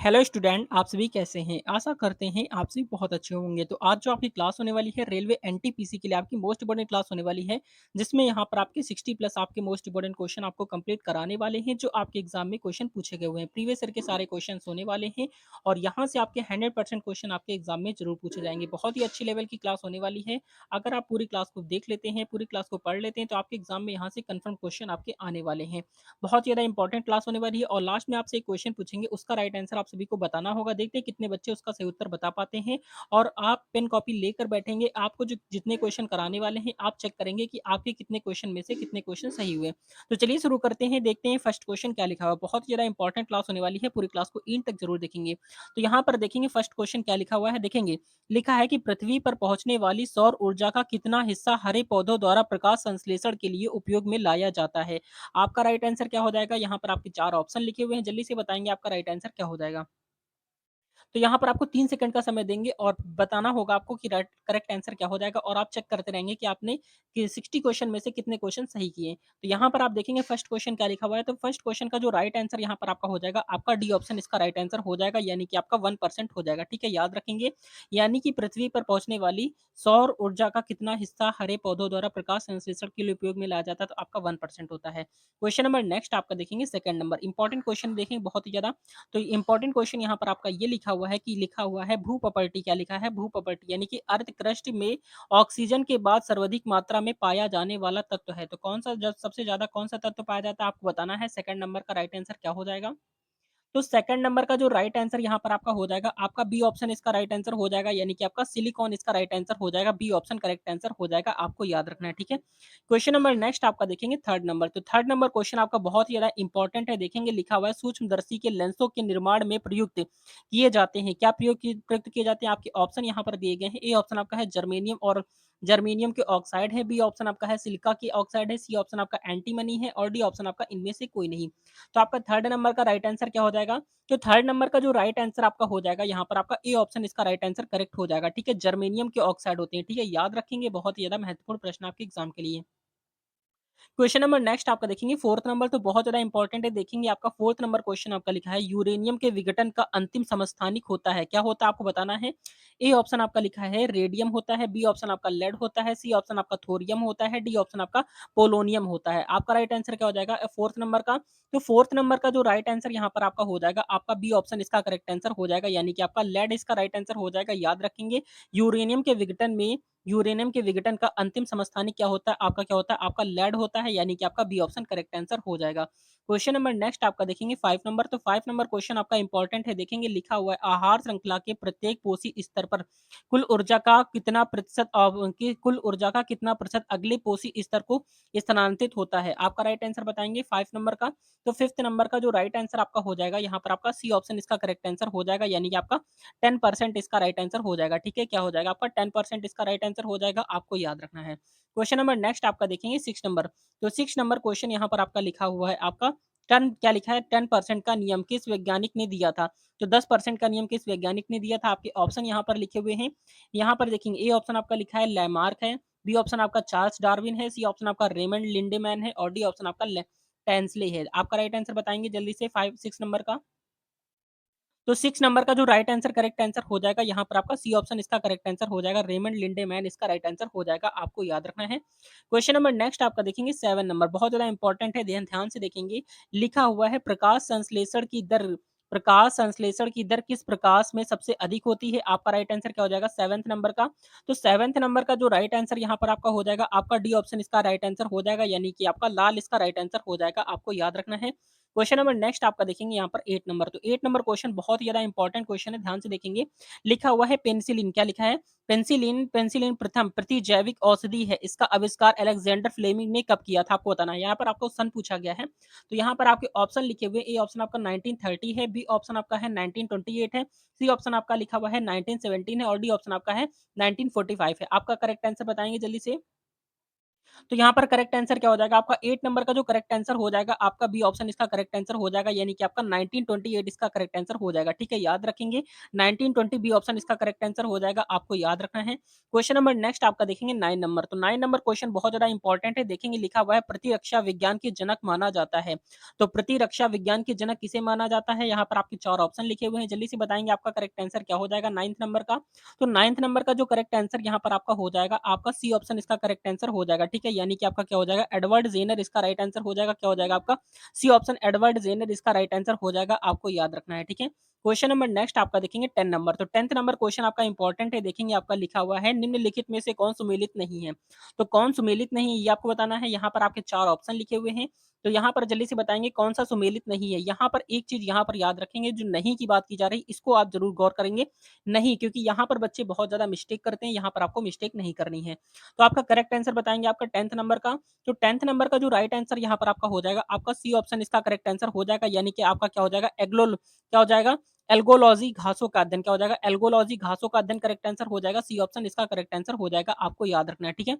Hello student, आप सभी कैसे हैं? आशा करते हैं आप सभी बहुत अच्छे होंगे। तो आज जो आपकी क्लास होने वाली है रेलवे एनटीपीसी के लिए आपकी मोस्ट इम्पोर्टेंट क्लास होने वाली है, जिसमें यहाँ पर आपके 60 प्लस आपके मोस्ट इम्पोर्टेंट क्वेश्चन आपको कंप्लीट कराने वाले हैं, जो आपके एग्जाम में क्वेश्चन पूछे गए हुए हैं। प्रीवियस ईयर के सारे क्वेश्चन होने वाले हैं और यहाँ से आपके 100% क्वेश्चन आपके एग्जाम में जरूर पूछे जाएंगे। बहुत ही अच्छी लेवल की क्लास होने वाली है। अगर आप पूरी क्लास को देख लेते हैं, पूरी क्लास को पढ़ लेते हैं, तो आपके एग्जाम में यहाँ से कन्फर्म क्वेश्चन आपके आने वाले हैं। बहुत ज़्यादा इंपॉर्टेंट क्लास होने वाली है और लास्ट में आपसे एक क्वेश्चन पूछेंगे, उसका राइट आंसर आप सभी को बताना होगा। देखते हैं कितने बच्चे उसका सही उत्तर बता पाते हैं और आप पेन कॉपी लेकर बैठेंगे। आपको जो जितने क्वेश्चन कराने वाले हैं, आप चेक करेंगे कि आपके कितने क्वेश्चन में से कितने क्वेश्चन सही हुए। तो चलिए शुरू करते हैं, देखते हैं फर्स्ट क्वेश्चन क्या लिखा हुआ है। बहुत ज़्यादा इंपॉर्टेंट क्लास होने वाली है, पूरी क्लास को एंड तक जरूर देखेंगे। तो यहाँ पर देखेंगे फर्स्ट क्वेश्चन क्या लिखा हुआ है, देखेंगे। लिखा है कि पृथ्वी पर पहुंचने वाली सौर ऊर्जा का कितना हिस्सा हरे पौधों द्वारा प्रकाश संश्लेषण के लिए उपयोग में लाया जाता है। आपका राइट आंसर क्या हो जाएगा? यहाँ पर आपके 4 ऑप्शन लिखे हुए हैं, जल्दी से बताएँगे आपका राइट आंसर क्या हो जाएगा? तो यहाँ पर आपको 3 सेकंड का समय देंगे और बताना होगा आपको कि राइट करेक्ट आंसर क्या हो जाएगा और आप चेक करते रहेंगे कि आपने कि 60 क्वेश्चन में से कितने क्वेश्चन सही किए। तो यहाँ पर आप देखेंगे फर्स्ट क्वेश्चन क्या लिखा हुआ है, तो फर्स्ट क्वेश्चन का जो राइट आंसर यहाँ पर आपका हो जाएगा, आपका डी ऑप्शन इसका राइट आंसर हो जाएगा, यानी कि आपका 1% हो जाएगा, ठीक है? याद रखेंगे, यानी कि पृथ्वी पर पहुँचने वाली सौर ऊर्जा का कितना हिस्सा हरे पौधों द्वारा प्रकाश संश्लेषण के लिए उपयोग में लाया जाता है, तो आपका 1% होता है। क्वेश्चन नंबर नेक्स्ट आपका देखेंगे सेकंड नंबर, इंपॉर्टेंट क्वेश्चन देखेंगे बहुत ही ज़्यादा। तो इंपॉर्टेंट क्वेश्चन यहाँ पर आपका ये लिखा हुआ है कि लिखा हुआ है भू प्रॉपर्टी, क्या लिखा है? भू प्रॉपर्टी, यानी कि अर्थ क्रस्ट में ऑक्सीजन के बाद सर्वाधिक मात्रा में पाया जाने वाला तत्व है। तो कौन सा सबसे ज्यादा कौन सा तत्व पाया जाता है आपको बताना है। सेकंड नंबर का राइट आंसर क्या हो जाएगा? तो सेकंड नंबर का जो राइट आंसर यहाँ पर आपका हो जाएगा, आपका बी ऑप्शन इसका राइट आंसर हो जाएगा, यानी कि आपका सिलिकॉन इसका राइट आंसर हो जाएगा। बी ऑप्शन करेक्ट आंसर हो जाएगा, आपको याद रखना है, ठीक है? क्वेश्चन नंबर नेक्स्ट आपका देखेंगे थर्ड नंबर, तो थर्ड नंबर क्वेश्चन आपका बहुत ही ज्यादा इंपॉर्टेंट है। देखेंगे लिखा हुआ है सूक्ष्मदर्शी के लेंसों के निर्माण में प्रयुक्त किए जाते हैं। क्या प्रयुक्त किए जाते हैं? आपके ऑप्शन यहाँ पर दिए गए हैं। ए ऑप्शन आपका है जर्मेनियम और जर्मेनियम के ऑक्साइड है, बी ऑप्शन आपका है सिलिका की ऑक्साइड है, सी ऑप्शन आपका एंटीमनी है और डी ऑप्शन आपका इनमें से कोई नहीं। तो आपका थर्ड नंबर का राइट आंसर क्या हो जाएगा? तो थर्ड नंबर का जो राइट आंसर आपका हो जाएगा, यहाँ पर आपका ए ऑप्शन इसका राइट आंसर करेक्ट हो जाएगा, ठीक है? जर्मेनियम के ऑक्साइड होते हैं, ठीक है? याद रखेंगे, बहुत ही ज्यादा महत्वपूर्ण प्रश्न आपके एग्जाम के लिए। क्वेश्चन नंबर नेक्स्ट आपका देखेंगे फोर्थ नंबर, तो बहुत ज्यादा इंपॉर्टेंट है। देखेंगे आपका फोर्थ नंबर क्वेश्चन आपका लिखा है यूरेनियम के विघटन का अंतिम समस्थानिक होता है, क्या होता है आपको बताना है। ए ऑप्शन आपका लिखा है रेडियम होता है, बी ऑप्शन आपका लेड होता है, सी ऑप्शन आपका थोरियम होता है, डी ऑप्शन आपका पोलोनियम होता है। आपका राइट आंसर क्या हो जाएगा फोर्थ नंबर का? तो फोर्थ नंबर का जो राइट आंसर यहाँ पर आपका हो जाएगा, आपका बी ऑप्शन इसका करेक्ट आंसर हो जाएगा, यानी कि आपका लेड इसका राइट आंसर हो जाएगा। याद रखेंगे, यूरेनियम के विघटन में यूरेनियम के विघटन का अंतिम समस्थानिक क्या होता है? आपका क्या होता है? आपका लेड होता है, यानी कि आपका बी ऑप्शन करेक्ट आंसर हो जाएगा। क्वेश्चन नंबर नेक्स्ट आपका देखेंगे 5 नंबर, तो 5 नंबर क्वेश्चन आपका इंपॉर्टेंट है। देखेंगे लिखा हुआ है आहार श्रृंखला के प्रत्येक पोषी स्तर पर कुल ऊर्जा का कितना प्रतिशत कुल ऊर्जा का कितना प्रतिशत अगले पोषी स्तर को स्थानांतरित होता है। आपका राइट आंसर बताएंगे 5 नंबर का। तो फिफ्थ नंबर का जो राइट आंसर आपका हो जाएगा, यहाँ पर आपका सी ऑप्शन इसका करेक्ट आंसर हो जाएगा, यानी कि आपका 10% इसका राइट आंसर हो जाएगा, ठीक है? क्या हो जाएगा आपका 10% इसका राइट आंसर हो जाएगा, आपको याद रखना है। क्वेश्चन नंबर नेक्स्ट आपका देखेंगे 6 नंबर, तो 6 नंबर क्वेश्चन यहाँ पर आपका लिखा हुआ है आपका 10 क्या लिखा है 10% का नियम किस वैज्ञानिक ने दिया था। तो 10% का नियम किस वैज्ञानिक ने दिया था? आपके ऑप्शन यहाँ पर लिखे हुए हैं। यहाँ पर देखेंगे ए ऑप्शन आपका लिखा है लैमार्क है, बी ऑप्शन आपका चार्ल्स डार्विन है, सी ऑप्शन आपका रेमंड लिंडेमैन है और डी ऑप्शन आपका टेंसले है। आपका राइट आंसर बताएंगे जल्दी से 6 नंबर का। तो 6 नंबर का जो राइट आंसर करेक्ट आंसर हो जाएगा, यहाँ पर आपका सी ऑप्शन इसका करेक्ट आंसर हो जाएगा, रेमंड लिंडेमैन इसका राइट आंसर हो जाएगा, आपको याद रखना है। क्वेश्चन नंबर नेक्स्ट आपका देखेंगे 7 नंबर, बहुत ज्यादा इंपॉर्टेंट है, ध्यान ध्यान से देखेंगे। लिखा हुआ है प्रकाश संश्लेषण की दर किस प्रकाश में सबसे अधिक होती है। आपका राइट आंसर क्या हो जाएगा सेवंथ नंबर का? तो सेवंथ नंबर का जो राइट आंसर यहाँ पर आपका हो जाएगा, आपका डी ऑप्शन इसका राइट आंसर हो जाएगा, यानी कि आपका लाल इसका राइट आंसर हो जाएगा, आपको याद रखना है। क्वेश्चन नंबर नेक्स्ट आपका देखेंगे यहाँ पर 8 नंबर, तो 8 नंबर क्वेश्चन बहुत ही ज्यादा इंपॉर्टेंट क्वेश्चन है, ध्यान से देखेंगे। लिखा हुआ है पेनिसिलिन, क्या लिखा है? पेनिसिलिन पेनिसिलिन प्रथम प्रतिजैविक औषधि है, इसका आविष्कार अलेक्जेंडर फ्लेमिंग ने कब किया था? आपको बताना है। यहाँ पर आपको सन पूछा गया है, तो यहाँ पर आपके ऑप्शन लिखे हुए, ए ऑप्शन आपका 1930 है, बी ऑप्शन आपका है 1928 है, सी ऑप्शन आपका लिखा हुआ है 1917 है और डी ऑप्शन आपका है 1945 है। आपका करेक्ट आंसर बताएंगे जल्दी से। तो यहाँ पर करेक्ट आंसर क्या हो जाएगा आपका 8 नंबर का जो करेक्ट आंसर हो जाएगा आपका बी ऑप्शन इसका करेक्ट आंसर हो जाएगा, यानी कि आपका 1928 इसका करेक्ट आंसर हो जाएगा। ठीक है, याद रखेंगे 1920 बी ऑप्शन इसका करेक्ट आंसर हो जाएगा, आपको याद रखना है। क्वेश्चन नंबर नेक्स्ट आपका देखेंगे 9 नंबर। तो 9 नंबर क्वेश्चन बहुत ज्यादा इंपॉर्टेंट है, देखेंगे लिखा हुआ है प्रतिरक्षा विज्ञान के जनक माना जाता है। तो प्रतिरक्षा विज्ञान के जनक किसे माना जाता है, यहाँ पर आपके 4 ऑप्शन लिखे हुए हैं, जल्दी से बताएंगे आपका करेक्ट आंसर क्या हो जाएगा 9th नंबर का। तो 9th नंबर का जो करेक्ट आंसर यहाँ पर आपका हो जाएगा, आपका सी ऑप्शन इसका करेक्ट आंसर हो जाएगा। ठीक है, यानी कि आपका क्या हो जाएगा एडवर्ड जेनर इसका राइट आंसर हो जाएगा, क्या हो जाएगा आपका सी ऑप्शन एडवर्ड जेनर इसका राइट आंसर हो जाएगा, आपको याद रखना है। ठीक है, क्वेश्चन नंबर नेक्स्ट आपका देखेंगे 10 नंबर। तो 10th नंबर क्वेश्चन आपका इंपॉर्टेंट है, देखेंगे आपका लिखा हुआ है निम्नलिखित में से कौन सुमेलित नहीं है। तो कौन सुमेलित नहीं है ये आपको बताना है, यहाँ पर आपके 4 ऑप्शन लिखे हुए हैं। तो यहाँ पर जल्दी से बताएंगे कौन सा सुमेलित नहीं है। यहाँ पर एक चीज यहाँ पर याद रखेंगे, जो नहीं की बात की जा रही इसको आप जरूर गौर करेंगे, नहीं, क्योंकि यहाँ पर बच्चे बहुत ज्यादा मिस्टेक करते हैं, यहाँ पर आपको मिस्टेक नहीं करनी है। तो आपका करेक्ट आंसर बताएंगे आपका 10th नंबर का। तो 10th नंबर का जो राइट आंसर यहाँ पर आपका हो जाएगा, आपका सी ऑप्शन इसका करेक्ट आंसर हो जाएगा, यानी कि आपका क्या हो जाएगा एग्लो क्या हो जाएगा एल्गोलॉजी घासों का अध्ययन, क्या हो जाएगा एल्गोलॉजी घासों का अध्ययन करेक्ट आंसर हो जाएगा, सी ऑप्शन इसका करेक्ट आंसर हो जाएगा, आपको याद रखना है। ठीक है,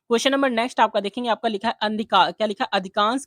क्वेश्चन नंबर नेक्स्ट आपका देखेंगे, आपका लिखा है अंधिका क्या लिखा है अधिकांश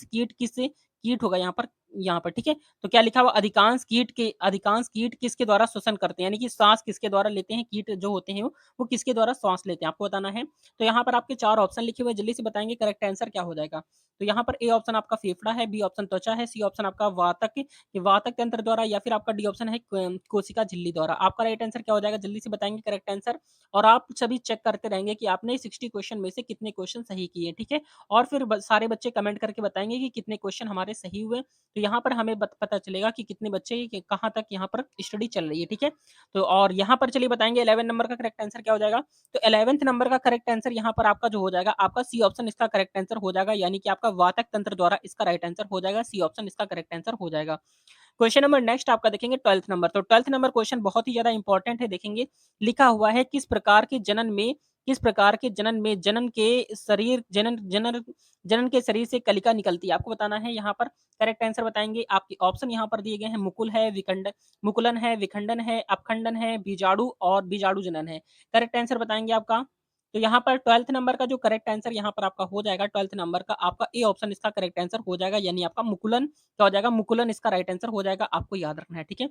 कीट किससे कीट होगा यहाँ पर ठीक है। तो क्या लिखा हुआ अधिकांश कीट किसके द्वारा श्वसन करते हैं, यानी कि सांस किसके द्वारा लेते हैं, कीट जो होते हैं वो किसके द्वारा सांस लेते हैं, आपको बताना है। तो यहाँ पर आपके 4 ऑप्शन लिखे हुए, जल्दी से बताएंगे करेक्ट आंसर क्या हो जाएगा। तो यहाँ पर ए ऑप्शन आपका फेफड़ा है, बी ऑप्शन त्वचा है, सी ऑप्शन आपका वातक तंत्र द्वारा, या फिर आपका डी ऑप्शन है कोशिका झिल्ली द्वारा। आपका राइट आंसर क्या हो जाएगा, जल्दी से बताएंगे करेक्ट आंसर। और आप सभी चेक करते रहेंगे कि आपने 60 क्वेश्चन में से कितने क्वेश्चन सही किए, ठीक है। और फिर सारे बच्चे कमेंट करके बताएंगे कि कितने क्वेश्चन हमारे सही हुए, तो यहाँ पर हमें पता चलेगा कि कितने बच्चे कहाँ तक यहाँ पर स्टडी चल रही है, ठीक है। तो और यहाँ पर चलिए बताएंगे 11 नंबर का करेक्ट आंसर क्या हो जाएगा। तो 11th नंबर का करेक्ट आंसर यहाँ पर आपका जो हो जाएगा, आपका सी ऑप्शन इसका करेक्ट आंसर हो जाएगा, यानी कि आपका वातक तंत्र द्वारा इसका राइट आंसर हो जाएगा, सी ऑप्शन इसका करेक्ट आंसर हो जाएगा। क्वेश्चन नंबर नेक्स्ट आपका देखेंगे 12th नंबर। तो 12th नंबर क्वेश्चन बहुत ही ज्यादा इंपॉर्टेंट है, देखेंगे लिखा हुआ है किस प्रकार के जनन के शरीर जनन के शरीर से कलिका निकलती है, आपको बताना है। यहाँ पर करेक्ट आंसर बताएंगे, आपके ऑप्शन यहाँ पर दिए गए हैं, मुकुलन है, विखंडन है, अपखंडन है, बीजाणु और बीजाणु जनन है। करेक्ट आंसर बताएंगे आपका। तो यहाँ पर 12th नंबर का जो करेक्ट आंसर यहाँ पर आपका हो जाएगा, 12th नंबर का आपका ए ऑप्शन इसका करेक्ट आंसर हो जाएगा, यानी आपका मुकुलन क्या हो जाएगा, मुकुलन इसका राइट आंसर हो जाएगा, आपको याद रखना है, ठीक है।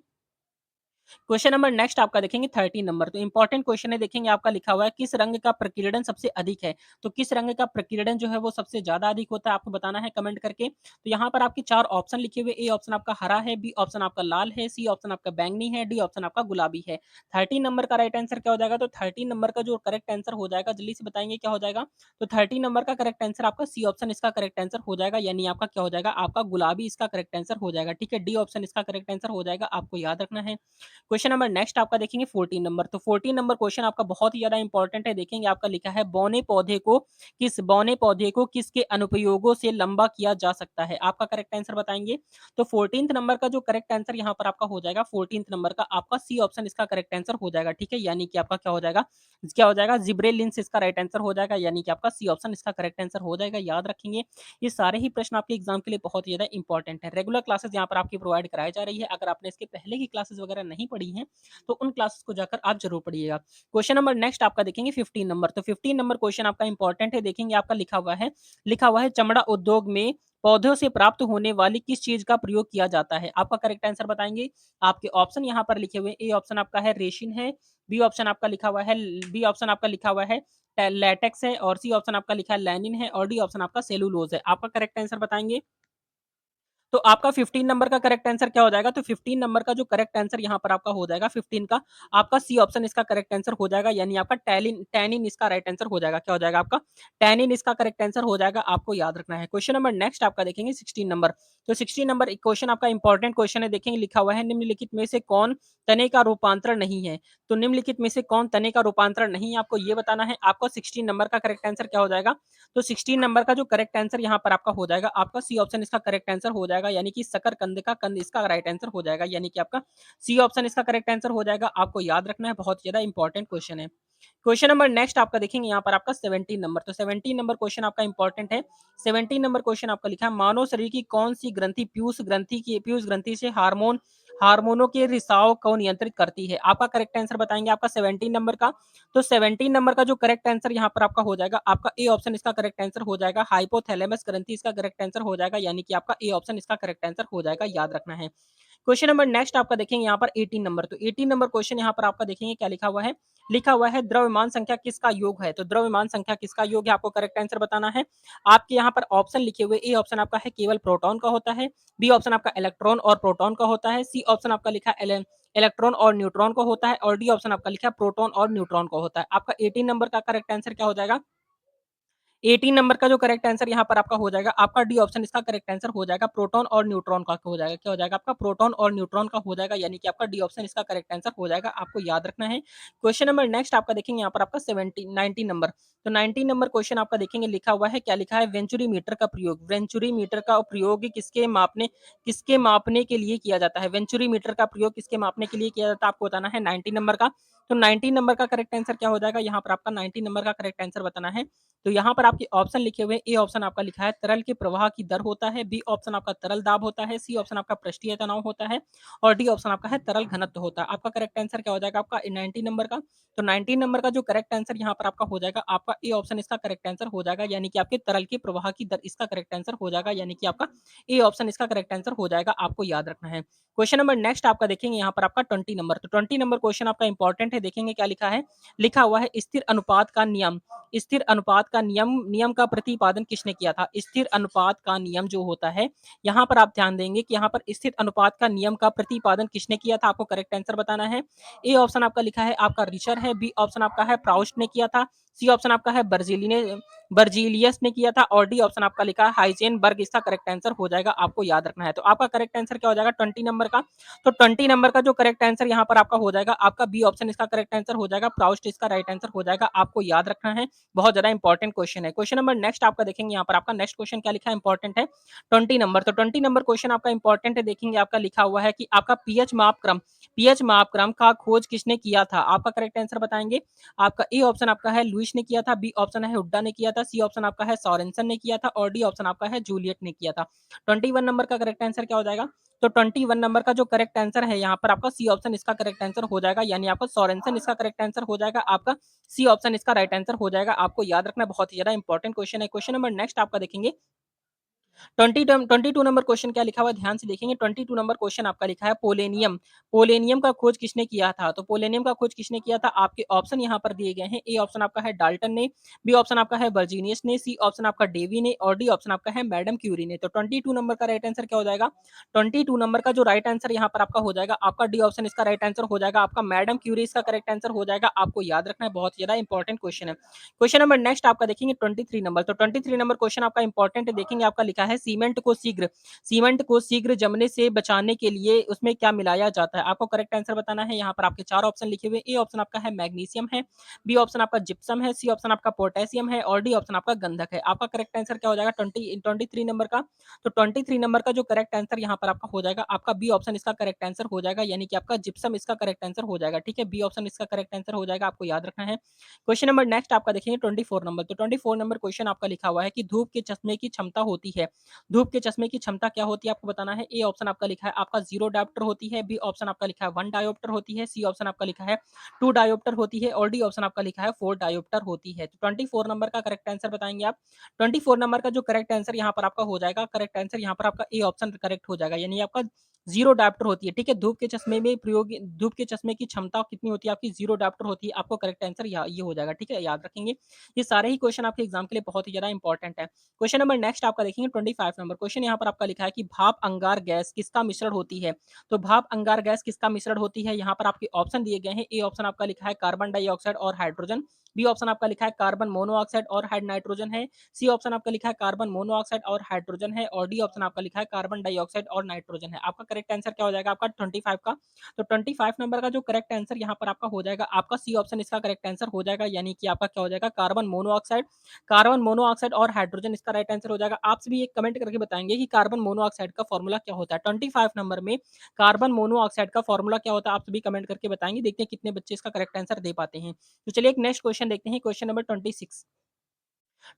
क्वेश्चन नंबर नेक्स्ट आपका देखेंगे 13 नंबर। तो इंपॉर्टेंट क्वेश्चन है, देखेंगे आपका लिखा हुआ है किस रंग का प्रकीर्णन सबसे अधिक है। तो किस रंग का प्रकीर्णन जो है वो सबसे ज्यादा अधिक होता है, आपको बताना है कमेंट करके। तो यहाँ पर आपके 4 ऑप्शन लिखे हुए, ए ऑप्शन आपका हरा है, बी ऑप्शन आपका लाल है, सी ऑप्शन आपका बैंगनी है, डी ऑप्शन आपका गुलाबी है। 13 नंबर का राइट आंसर क्या हो जाएगा। तो 13 नंबर का जो करेक्ट आंसर हो जाएगा, जल्दी से बताएंगे क्या हो जाएगा। तो 13 नंबर का करेक्ट आंसर आपका सी ऑप्शन इसका करेक्ट आंसर हो जाएगा, यानी आपका क्या हो जाएगा, आपका गुलाबी इसका करेक्ट आंसर हो जाएगा, ठीक है। डी ऑप्शन इसका करेक्ट आंसर हो जाएगा, आपको याद रखना है। क्वेश्चन नंबर नेक्स्ट आपका देखेंगे 14 नंबर। तो 14 नंबर क्वेश्चन आपका बहुत ही ज्यादा इंपॉर्टेंट है, देखेंगे आपका लिखा है बौने पौधे को किसके अनुप्रयोगों से लंबा किया जा सकता है, आपका करेक्ट आंसर बताएंगे। तो 14th नंबर का जो करेक्ट आंसर यहाँ पर आपका हो जाएगा, 14th नंबर का आपका सी ऑप्शन इसका करेक्ट आंसर हो जाएगा, ठीक है। यानी कि आपका क्या हो जाएगा जिब्रेलिन्स इसका राइट आंसर हो जाएगा, यानी कि आपका सी ऑप्शन इसका करेक्ट आंसर हो जाएगा, याद रखेंगे। ये सारे ही प्रश्न आपके एग्जाम के लिए बहुत ही ज्यादा इंपॉर्टेंट है। रेगुलर क्लासेस यहाँ पर आपकी प्रोवाइड कराई जा रही है, अगर आपने इसके पहले की क्लासेस वगैरह नहीं पढ़ी हैं तो उन क्लासेस को जाकर आप जरूर पढ़िएगा। क्वेश्चन नंबर नेक्स्ट आपका देखेंगे 15 नंबर। तो 15 नंबर क्वेश्चन आपका इंपॉर्टेंट है, देखेंगे आपका लिखा हुआ है चमड़ा उद्योग में पौधों से प्राप्त होने वाली किस चीज का प्रयोग किया जाता है, आपका करेक्ट आंसर बताएंगे। आपके ऑप्शन यहाँ पर लिखे हुए, ए ऑप्शन आपका है रेशिन है, बी ऑप्शन आपका लिखा हुआ है बी ऑप्शन आपका लिखा हुआ है लैटेक्स है, और सी ऑप्शन आपका लिखा है लैनिन है, और डी ऑप्शन आपका सेलुलोज है, आपका करेक्ट आंसर बताएंगे। तो आपका 15 नंबर का करेक्ट आंसर क्या हो जाएगा। तो 15 नंबर का जो करेक्ट आंसर यहाँ पर आपका हो जाएगा 15 का, आपका सी ऑप्शन इसका करेक्ट आंसर हो जाएगा, यानी आपका टैनिन इसका राइट आंसर हो जाएगा, क्या हो जाएगा आपका टैनिन इसका करेक्ट आंसर हो जाएगा, आपको याद रखना है। क्वेश्चन नंबर नेक्स्ट आपका देखेंगे 16 नंबर। तो 16 नंबर क्वेश्चन आपका इंपॉर्टेंट क्वेश्चन है, देखेंगे लिखा हुआ है निम्नलिखित में से कौन तने का रूपांतरण नहीं है। तो निम्नलिखित में से कौन तने का रूपांतरण नहीं है, आपको ये बताना है। आपका 16 नंबर का करेक्ट आंसर क्या हो जाएगा। तो 16 नंबर का जो करेक्ट आंसर यहाँ पर आपका हो जाएगा, आपका सी ऑप्शन इसका करेक्ट आंसर हो जाएगा, यानी कि सकर कंद का कंद इसका राइट आंसर हो जाएगा, यानी कि आपका सी ऑप्शन इसका करेक्ट आंसर हो जाएगा, आपको याद रखना है, बहुत ज्यादा इंपॉर्टेंट क्वेश्चन है। क्वेश्चन नंबर नेक्स्ट आपका देखेंगे यहाँ पर आपका 17 नंबर। तो 17 नंबर क्वेश्चन आपका इंपॉर्टेंट है। 17 नंबर क्वेश्चन आपका लिखा है मानव शरीर की कौन सी ग्रंथि पीयूष ग्रंथि से हार्मोनों के रिसाव को नियंत्रित करती है? आपका करेक्ट आंसर बताएँगे आपका 17 नंबर का। तो 17 नंबर का जो करेक्ट आंसर यहाँ पर आपका हो जाएगा, आपका ए ऑप्शन इसका करेक्ट आंसर हो जाएगा। हाइपोथैलेमस ग्रंथि इसका करेक्ट आंसर हो जाएगा, यानी कि आपका ए ऑप्शन इसका करेक्ट आंसर हो जाएगा, याद रखना है। क्वेश्चन नंबर नेक्स्ट आपका देखेंगे यहाँ पर 18 नंबर। तो 18 नंबर क्वेश्चन यहाँ पर आपका देखेंगे क्या लिखा हुआ है? लिखा हुआ है द्रव्यमान संख्या किसका योग है? तो द्रव्यमान संख्या किसका योग है, आपको करेक्ट आंसर बताना है। आपके यहाँ पर ऑप्शन लिखे हुए, ए ऑप्शन आपका है केवल प्रोटॉन का होता है, बी ऑप्शन आपका इलेक्ट्रॉन और प्रोटॉन का होता है, सी ऑप्शन आपका लिखा है इलेक्ट्रॉन और न्यूट्रॉन का होता है, और डी ऑप्शन आपका लिखा है प्रोटॉन और न्यूट्रॉन का होता है। आपका 18 नंबर का करेक्ट आंसर क्या हो जाएगा? 18 नंबर का जो करेक्ट आंसर यहाँ पर आपका हो जाएगा, आपका डी ऑप्शन इसका करेक्ट आंसर हो जाएगा, प्रोटॉन और न्यूट्रॉन का हो जाएगा। क्या हो जाएगा आपका? प्रोटॉन और न्यूट्रॉन का हो जाएगा, यानी कि आपका डी ऑप्शन इसका करेक्ट आंसर हो जाएगा, आपको याद रखना है। क्वेश्चन नंबर नेक्स्ट आपका देखेंगे यहाँ पर आपका 19 नंबर। तो 19 नंबर क्वेश्चन आपका देखेंगे लिखा हुआ है, क्या लिखा है? वेंचुरी मीटर का प्रयोग। वेंचुरी मीटर का प्रयोग किसके मापने के लिए किया जाता है? वेंचुरी मीटर का प्रयोग किसके मापने के लिए किया जाता है, आपको बताना है 19 नंबर का। तो 19 नंबर का करेक्ट आंसर क्या हो जाएगा? यहाँ पर आपका 19 नंबर का करेक्ट आंसर बताना है। तो यहाँ पर आपके ऑप्शन लिखे हुए, ए ऑप्शन आपका लिखा है तरल के प्रवाह की दर होता है, बी ऑप्शन आपका तरल दाब होता है, सी ऑप्शन आपका पृष्ठीय तनाव होता है, और डी ऑप्शन आपका है तरल घनत्व होता है। आपका करेक्ट आंसर क्या हो जाएगा आपका 19 नंबर का? तो 19 नंबर का जो करेक्ट आंसर यहाँ पर आपका हो जाएगा, आपका ए ऑप्शन इसका करेक्ट आंसर हो जाएगा, यानी कि आपके तरल के प्रवाह की दर इसका करेक्ट आंसर हो जाएगा, यानी कि आपका ए ऑप्शन इसका करेक्ट आंसर हो जाएगा, आपको याद रखना है। क्वेश्चन नंबर नेक्स्ट आपका देखेंगे यहाँ पर आपका 20 नंबर। तो 20 नंबर क्वेश्चन आपका इंपॉर्टेंट है, देखेंगे क्या लिखा है? लिखा हुआ है स्थिर अनुपात का नियम। स्थिर अनुपात का नियम का प्रतिपादन किसने किया था? स्थिर अनुपात का नियम जो होता है, यहाँ पर आप ध्यान देंगे कि यहाँ पर स्थिर अनुपात का नियम का प्रतिपादन किसने किया था, आपको करेक्ट आंसर बताना है। ए ऑप्शन आपका लिखा है आपका रिचर है, बी ऑप्शन आपका है प्राउस्ट ने किया था, सी ऑप्शन आपका है बर्जीलियस ने किया था, और डी ऑप्शन आपका लिखा है हाइजेनबर्ग इसका करेक्ट आंसर हो जाएगा, आपको याद रखना है। तो आपका करेक्ट आंसर क्या हो जाएगा 20 नंबर का? तो 20 नंबर का जो करेक्ट आंसर यहाँ पर आपका हो जाएगा, आपका बी ऑप्शन इसका करेक्ट आंसर हो जाएगा, प्राउस्ट इसका राइट आंसर हो जाएगा, आपको याद रखना है। बहुत ज्यादा इंपॉर्टेंट क्वेश्चन है। क्वेश्चन नंबर नेक्स्ट आपका देखेंगे यहाँ पर आपका नेक्स्ट क्वेश्चन क्या लिखा है, इंपॉर्टेंट है 20 नंबर। तो 20 नंबर क्वेश्चन आपका इंपॉर्टेंट है, देखेंगे आपका लिखा हुआ है कि आपका पीएच मापक्रम का खोज किसने किया था, आपका करेक्ट आंसर बताएंगे। आपका ए ऑप्शन आपका है लुइस ने किया था, बी ऑप्शन है हुड्डा ने किया था, सी ऑप्शन आपका है सॉरेंसन ने किया था, और डी ऑप्शन आपका है जूलियट ने किया था। 21 नंबर का करेक्ट आंसर क्या हो जाएगा? तो 21 नंबर का जो करेक्ट आंसर है यहाँ पर आपका सी ऑप्शन इसका करेक्ट आंसर हो जाएगा, यानी आपका सॉरेंसन इसका करेक्ट आंसर हो जाएगा, आपका सी ऑप्शन इसका राइट आंसर हो जाएगा, आपको याद रखना बहुत ही ज्यादा इंपॉर्टेंट क्वेश्चन है। क्वेश्चन नंबर नेक्स्ट आपका देखेंगे 22 नंबर क्वेश्चन क्या लिखा हुआ है, ध्यान से देखेंगे। 22 नंबर क्वेश्चन आपका लिखा है पोलेनियम। पोलेनियम का खोज किसने किया था? तो पोलेनियम का खोज किसने किया था, आपके ऑप्शन यहाँ पर दिए गए हैं। ए ऑप्शन आपका है डाल्टन ने, बी ऑप्शन आपका है वर्जीनियस ने, सी ऑप्शन आपका डेवी ने, और डी ऑप्शन आपका है मैडम क्यूरी ने। तो 22 नंबर का राइट आंसर क्या हो जाएगा? 22 नंबर का जो राइट आंसर यहाँ पर आपका हो जाएगा, आपका डी ऑप्शन इसका राइट आंसर हो जाएगा, आपका मैडम क्यूरी इसका करेक्ट आंसर हो जाएगा, आपको याद रखना है, बहुत ज्यादा इंपॉर्टेंट क्वेश्चन है। क्वेश्चन नंबर नेक्स्ट आपका देखेंगे 23 नंबर। तो 23 नंबर क्वेश्चन आपका इंपॉर्टेंट है, देखेंगे आपका लिखा है सीमेंट को शीघ्र जमने से बचाने के लिए उसमें क्या मिलाया जाता है, आपको करेक्ट आंसर बताना है। यहाँ पर आपके चार ऑप्शन लिखे हुए, ए ऑप्शन आपका है मैग्नीशियम है, बी ऑप्शन आपका जिप्सम है, सी ऑप्शन आपका पोटेशियम है, और डी ऑप्शन आपका गंधक है। आपका करेक्ट आंसर क्या हो जाएगा 23 नंबर का? तो 23 नंबर का जो करेक्ट आंसर यहाँ पर आपका हो जाएगा, आपका बी ऑप्शन इसका करेक्ट आंसर हो जाएगा, यानी कि आपका जिप्सम इसका करेक्ट आंसर हो जाएगा, ठीक है, बी ऑप्शन इसका करेक्ट आंसर हो जाएगा, आपको याद रखना है। क्वेश्चन नंबर नेक्स्ट आपका देखेंगे 24 नंबर। तो 24 नंबर क्वेश्चन आपका लिखा हुआ है कि धूप के चश्मे की क्षमता होती है। धूप के चश्मे की क्षमता क्या होती है, आपको बताना है। ए ऑप्शन आपका लिखा है आपका 0 डायोप्टर होती है, बी ऑप्शन आपका लिखा है 1 डायोप्टर होती है, सी ऑप्शन आपका लिखा है 2 डायोप्टर होती है, और डी ऑप्शन आपका लिखा है 4 डायोप्टर होती है। तो 24 नंबर का करेक्ट आंसर बताएंगे आप। 24 नंबर का जो करेक्ट आंसर यहाँ पर आपका हो जाएगा, करेक्ट आंसर यहाँ पर आपका ए ऑप्शन करेक्ट हो जाएगा, यानी आपका 0 डायोप्टर होती है, ठीक है। धूप के चश्मे की क्षमता कितनी होती है आपकी, 0 डायोप्टर होती है, आपको करेक्ट आंसर ये हो जाएगा, ठीक है, याद रखेंगे। ये सारे ही क्वेश्चन आपके एग्जाम के लिए बहुत ही ज्यादा इंपॉर्टेंट है। क्वेश्चन नंबर नेक्स्ट आपका देखेंगे 25 नंबर क्वेश्चन यहाँ पर आपका लिखा है कि भाप अंगार गैस किसका मिश्रण होती है। तो भाप अंगार गैस किसका मिश्रण होती है, यहाँ पर आपके ऑप्शन दिए गए हैं। ए ऑप्शन आपका लिखा है कार्बन डाइऑक्साइड और हाइड्रोजन, बी ऑप्शन आपका लिखा है कार्बन मोनोऑक्साइड और नाइट्रोजन है, सी ऑप्शन आपका लिखा है कार्बन मोनोऑक्साइड और हाइड्रोजन है, और डी ऑप्शन आपका लिखा है कार्बन डाइऑक्साइड और नाइट्रोजन है। आपका करेक्ट आंसर क्या हो जाएगा आपका 25 का? तो 25 नंबर का जो करेक्ट आंसर यहाँ पर आपका हो जाएगा, आपका सी ऑप्शन इसका करेक्ट आंसर हो जाएगा, यानी कि आपका क्या हो जाएगा कार्बन मोनोऑक्साइड और हाइड्रोजन इसका राइट आंसर हो जाएगा। आप सभी एक कमेंट करके बताएंगे कि कार्बन मोनोऑक्साइड का फॉर्मूला क्या होता है। 25 नंबर में कार्बन मोनोऑक्साइड का फॉर्मूला क्या होता है, आप सभी कमेंट करके बताएंगे, देखते हैं कितने बच्चे इसका करेक्ट आंसर दे पाते हैं। तो चलिए एक नेक्स्ट क्वेश्चन देखते हैं, क्वेश्चन नंबर 26।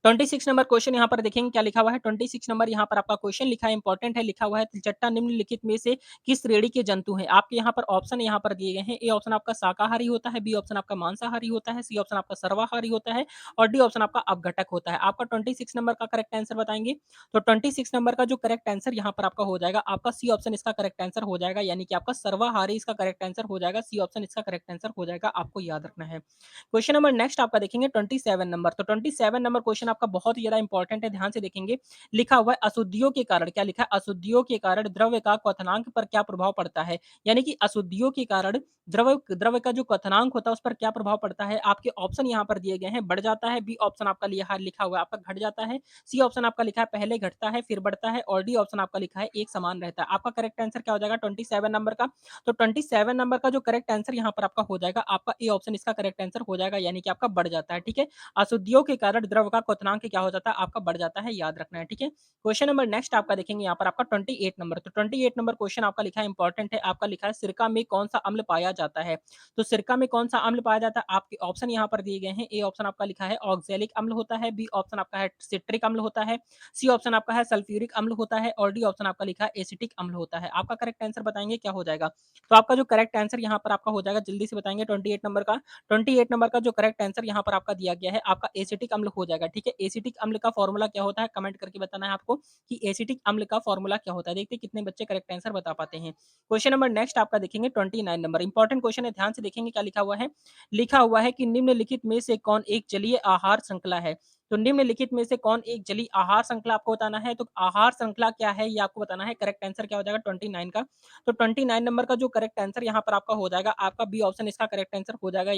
26 नंबर क्वेश्चन यहाँ पर देखेंगे क्या लिखा हुआ है। 26 नंबर यहाँ पर आपका क्वेश्चन लिखा है, इंपॉर्टेंट है, लिखा हुआ है तिलचट्टा निम्नलिखित में से किस श्रेणी के जंतु हैं? आपके यहाँ पर ऑप्शन यहाँ पर दिए गए हैं। ए ऑप्शन आपका शाकाहारी होता है, बी ऑप्शन आपका मांसाहारी होता है, सी ऑप्शन आपका सर्वाहारी होता है और डी ऑप्शन आपका अपघटक होता है। आपका 26 नंबर का करेक्ट आंसर बताएँगे। तो 26 नंबर का जो करेक्ट आंसर यहाँ पर आपका हो जाएगा, आपका सी ऑप्शन इसका करेक्ट आंसर हो जाएगा, यानी कि आपका सर्वाहारी इसका करेक्ट आंसर हो जाएगा। सी ऑप्शन इसका करेक्ट आंसर हो जाएगा, आपको याद रखना है। क्वेश्चन नंबर नेक्स्ट आपका देखेंगे 27 नंबर। तो 27 नंबर क्वेश्चन आपका बहुत ही ज़्यादा इंपॉर्टेंट है, ध्यान से देखेंगे। लिखा हुआ है अशुद्धियों के कारण, क्या लिखा है? अशुद्धियों के कारण द्रव्य का क्वथनांक पर क्या प्रभाव पड़ता है? यानी कि अशुद्धियों के कारण द्रव्य द्रव्य का जो क्वथनांक होता है उस पर क्या प्रभाव पड़ता है? आपके ऑप्शन यहाँ पर दिए गए हैं, बढ़ जाता है, बी ऑप्शन आपका लिखा हुआ है आपका घट जाता है, सी ऑप्शन आपका लिखा है पहले घटता है फिर बढ़ता है और डी ऑप्शन आपका लिखा है एक समान रहता है। आपका करेक्ट आंसर क्या हो जाएगा 27 नंबर का? तो 27 नंबर का जो करेक्ट आंसर यहाँ पर आपका हो जाएगा, आपका ए ऑप्शन इसका करेक्ट आंसर हो जाएगा, यानी कि आपका बढ़ जाता है, ठीक है। अशुद्धियों के कारण द्रव का क्वथनांक क्या हो जाता है? आपका बढ़ जाता है, याद रखना है, ठीक है। क्वेश्चन नंबर नेक्स्ट आपका देखेंगे यहाँ पर आपका 28 नंबर। तो 28 नंबर क्वेश्चन आपका लिखा है इंपॉर्टेंट है, आपका लिखा है सिरका में कौन सा अम्ल पाया जाता है? तो सिरका में कौन सा अम्ल पाया जाता है? आपके ऑप्शन यहाँ पर दिए गए हैं। ए ऑप्शन आपका लिखा है ऑक्जेलिक अम्ल होता है, बी ऑप्शन आपका है सिट्रिक अम्ल होता है, सी ऑप्शन आपका है सल्फ्यूरिक अम्ल होता है और डी ऑप्शन आपका लिखा है एसिटिक अम्ल होता है। आपका करेक्ट आंसर बताएंगे क्या हो जाएगा? तो आपका जो करेक्ट आंसर यहाँ पर आपका हो जाएगा, जल्दी से बताएँगे 28 नंबर का। 28 नंबर का जो करेक्ट आंसर यहाँ पर आपका दिया गया है, आपका एसिटिक अम्ल हो जाएगा, ठीक है। एसिटिक अम्ल का फ़ॉर्मूला क्या होता है? कमेंट करके बताना है आपको कि एसिटिक अम्ल का फ़ॉर्मूला क्या होता है। देखते हैं कितने बच्चे करेक्ट आंसर बता पाते हैं। क्वेश्चन नंबर नेक्स्ट आपका देखेंगे 29 नंबर। इंपॉर्टेंट क्वेश्चन है, ध्यान से देखेंगे क्या लिखा हुआ है। लिखा हुआ है कि निम्नलिखित में से कौन एक जलीय आहार श्रृंखला है? तो निम्नलिखित में से कौन एक जलीय आहार श्रृंखला आपको बताना है। तो आहार श्रृंखला क्या है ये आपको बताना है। करेक्ट आंसर क्या हो जाएगा 29 का? तो 29 नंबर का जो करेक्ट आंसर यहाँ पर आपका हो जाएगा, आपका बी ऑप्शन इसका करेक्ट आंसर हो जाएगा,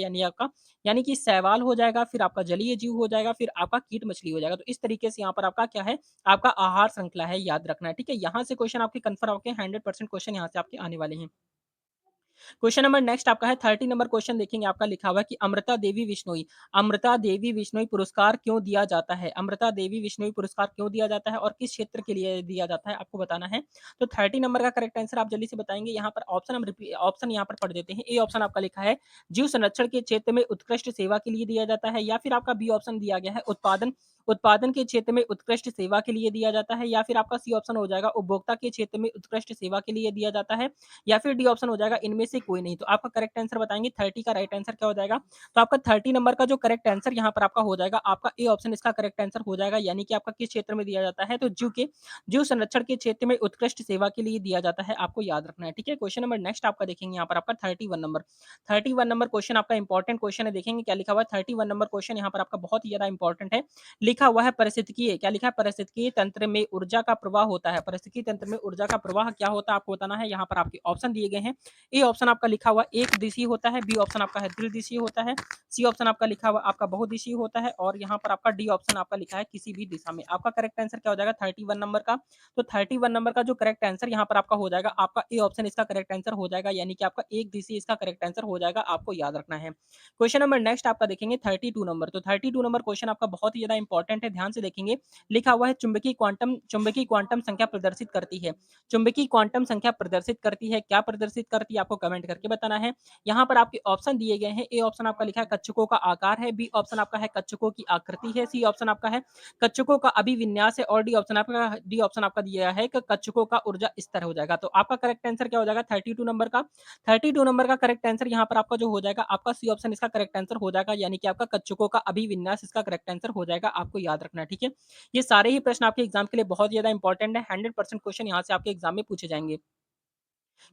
यानी कि शैवाल हो जाएगा, फिर आपका जलीय जीव हो जाएगा, फिर आपका कीट मछली हो जाएगा। तो इस तरीके से यहाँ पर आपका क्या है, आपका आहार श्रृंखला है, याद रखना है, ठीक है। यहाँ से क्वेश्चन आपके कन्फर्म आपके 100% क्वेश्चन यहाँ से आपके आने वाले हैं। क्वेश्चन नंबर नेक्स्ट आपका है 30 नंबर क्वेश्चन देखेंगे, आपका लिखा हुआ है कि अमृता देवी विश्नोई पुरस्कार क्यों दिया जाता है? अमृता देवी विश्नोई पुरस्कार क्यों दिया जाता है और किस क्षेत्र के लिए दिया जाता है आपको बताना है। तो 30 नंबर का करेक्ट आंसर आप जल्दी से बताएंगे। यहाँ पर ऑप्शन यहाँ पर पढ़ देते हैं। ए ऑप्शन आपका लिखा है जीव संरक्षण के क्षेत्र में उत्कृष्ट सेवा के लिए दिया जाता है, या फिर आपका बी ऑप्शन दिया गया है उत्पादन उत्पादन के क्षेत्र में उत्कृष्ट सेवा के लिए दिया जाता है, या फिर आपका सी ऑप्शन हो जाएगा उपभोक्ता के क्षेत्र में उत्कृष्ट सेवा के लिए दिया जाता है, या फिर डी ऑप्शन हो जाएगा इनमें से कोई नहीं। तो आपका करेक्ट आंसर बताएँगे 30 का राइट आंसर क्या हो जाएगा? तो आपका 30 नंबर का जो करेक्ट आंसर यहाँ पर आपका हो जाएगा, आपका ए ऑप्शन इसका करेक्ट आंसर हो जाएगा, यानी कि आपका किस क्षेत्र में दिया जाता है? तो जीव संरक्षण के क्षेत्र में उत्कृष्ट सेवा के लिए दिया जाता है, आपको याद रखना है, ठीक है? क्वेश्चन नंबर नेक्स्ट आपका देखेंगे यहाँ पर आपका 31 नंबर। 31 नंबर क्वेश्चन आपका इंपॉर्टेंट क्वेश्चन है, देखेंगे क्या लिखा हुआ है। 31 नंबर क्वेश्चन यहाँ पर आपका बहुत ही ज़्यादा इंपॉर्टेंट है। लिखा हुआ है पारिस्थितिकीय, क्या लिखा है? पारिस्थितिकीय तंत्र में ऊर्जा का प्रवाह होता है। पारिस्थितिकीय तंत्र में ऊर्जा का प्रवाह क्या होता है आपको बताना है। यहाँ पर आपके ऑप्शन दिए गए हैं। ए ऑप्शन आपका लिखा हुआ एक दिशीय होता है, बी ऑप्शन आपका है द्विदिशीय होता है, सी ऑप्शन आपका लिखा हुआ आपका बहुदिशीय होता है और यहाँ पर आपका डी ऑप्शन आपका लिखा है किसी भी दिशा में। आपका करेक्ट आंसर क्या हो जाएगा 31 नंबर का? तो 31 नंबर का जो करेक्ट आंसर यहाँ पर आपका हो जाएगा, आपका ए ऑप्शन इसका करेक्ट आंसर हो जाएगा, यानी कि आपका एक दिशीय इसका करेक्ट आंसर हो जाएगा, आपको याद रखना है। क्वेश्चन नंबर नेक्स्ट आपका देखेंगे 32 नंबर। तो 32 नंबर क्वेश्चन आपका बहुत ही ज्यादा इंपॉर्टेंट है, ध्यान से देखेंगे। लिखा हुआ है चुंबकीय क्वांटम संख्या प्रदर्शित करती है। चुंबकीय क्वांटम संख्या प्रदर्शित करती है, क्या प्रदर्शित करती है आपको कमेंट करके बताना है। यहाँ पर आपके ऑप्शन दिए गए हैं। ए ऑप्शन आपका लिखा है कक्षकों का आकार है, बी ऑप्शन आपका है कक्षकों की आकृति है, सी ऑप्शन आपका है कक्षकों का अभिविन्यास है और डी ऑप्शन आपका दिया है कि कक्षकों का ऊर्जा स्तर हो जाएगा। तो आपका करेक्ट आंसर क्या हो जाएगा 32 नंबर का? 32 नंबर का करेक्ट आंसर यहाँ पर आपका जो हो जाएगा, आपका सी ऑप्शन इसका करेक्ट आंसर हो जाएगा, यानी कि आपका कक्षकों का अभिविन्यास इसका करेक्ट आंसर हो जाएगा, आपको याद रखना है, ठीक है। ये सारे ही प्रश्न आपके एग्जाम के लिए बहुत ज्यादा इंपॉर्टेंट है, 100% क्वेश्चन यहाँ से आपके एग्जाम में पूछे जाएंगे।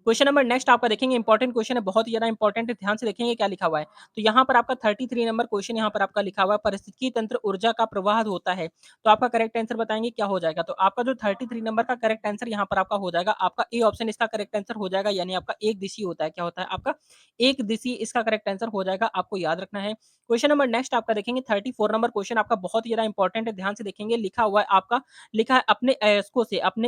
क्वेश्चन नंबर नेक्स्ट आपका देखेंगे, इंपॉर्टेंट क्वेश्चन है, बहुत ही ज़्यादा इंपॉर्टेंट है, ध्यान से देखेंगे क्या लिखा हुआ है। तो यहाँ पर आपका 33 नंबर क्वेश्चन यहाँ पर आपका लिखा हुआ है, पारिस्थितिकी तंत्र ऊर्जा का प्रवाह होता है। तो आपका करेक्ट आंसर बताएंगे क्या हो जाएगा। तो आपका जो 33 नंबर का करेक्ट आंसर यहाँ पर आपका हो जाएगा, आपका ए ऑप्शन इसका करेक्ट आंसर हो जाएगा, यानी आपका एक दिशीय होता है। क्या होता है आपका एक दिशीय इसका करेक्ट आंसर हो जाएगा, आपको याद रखना है। क्वेश्चन नंबर नेक्स्ट आपका देखेंगे 34 नंबर क्वेश्चन आपका बहुत ही ज़्यादा इंपॉर्टेंट है, ध्यान से देखेंगे। लिखा हुआ है आपका, लिखा है अपने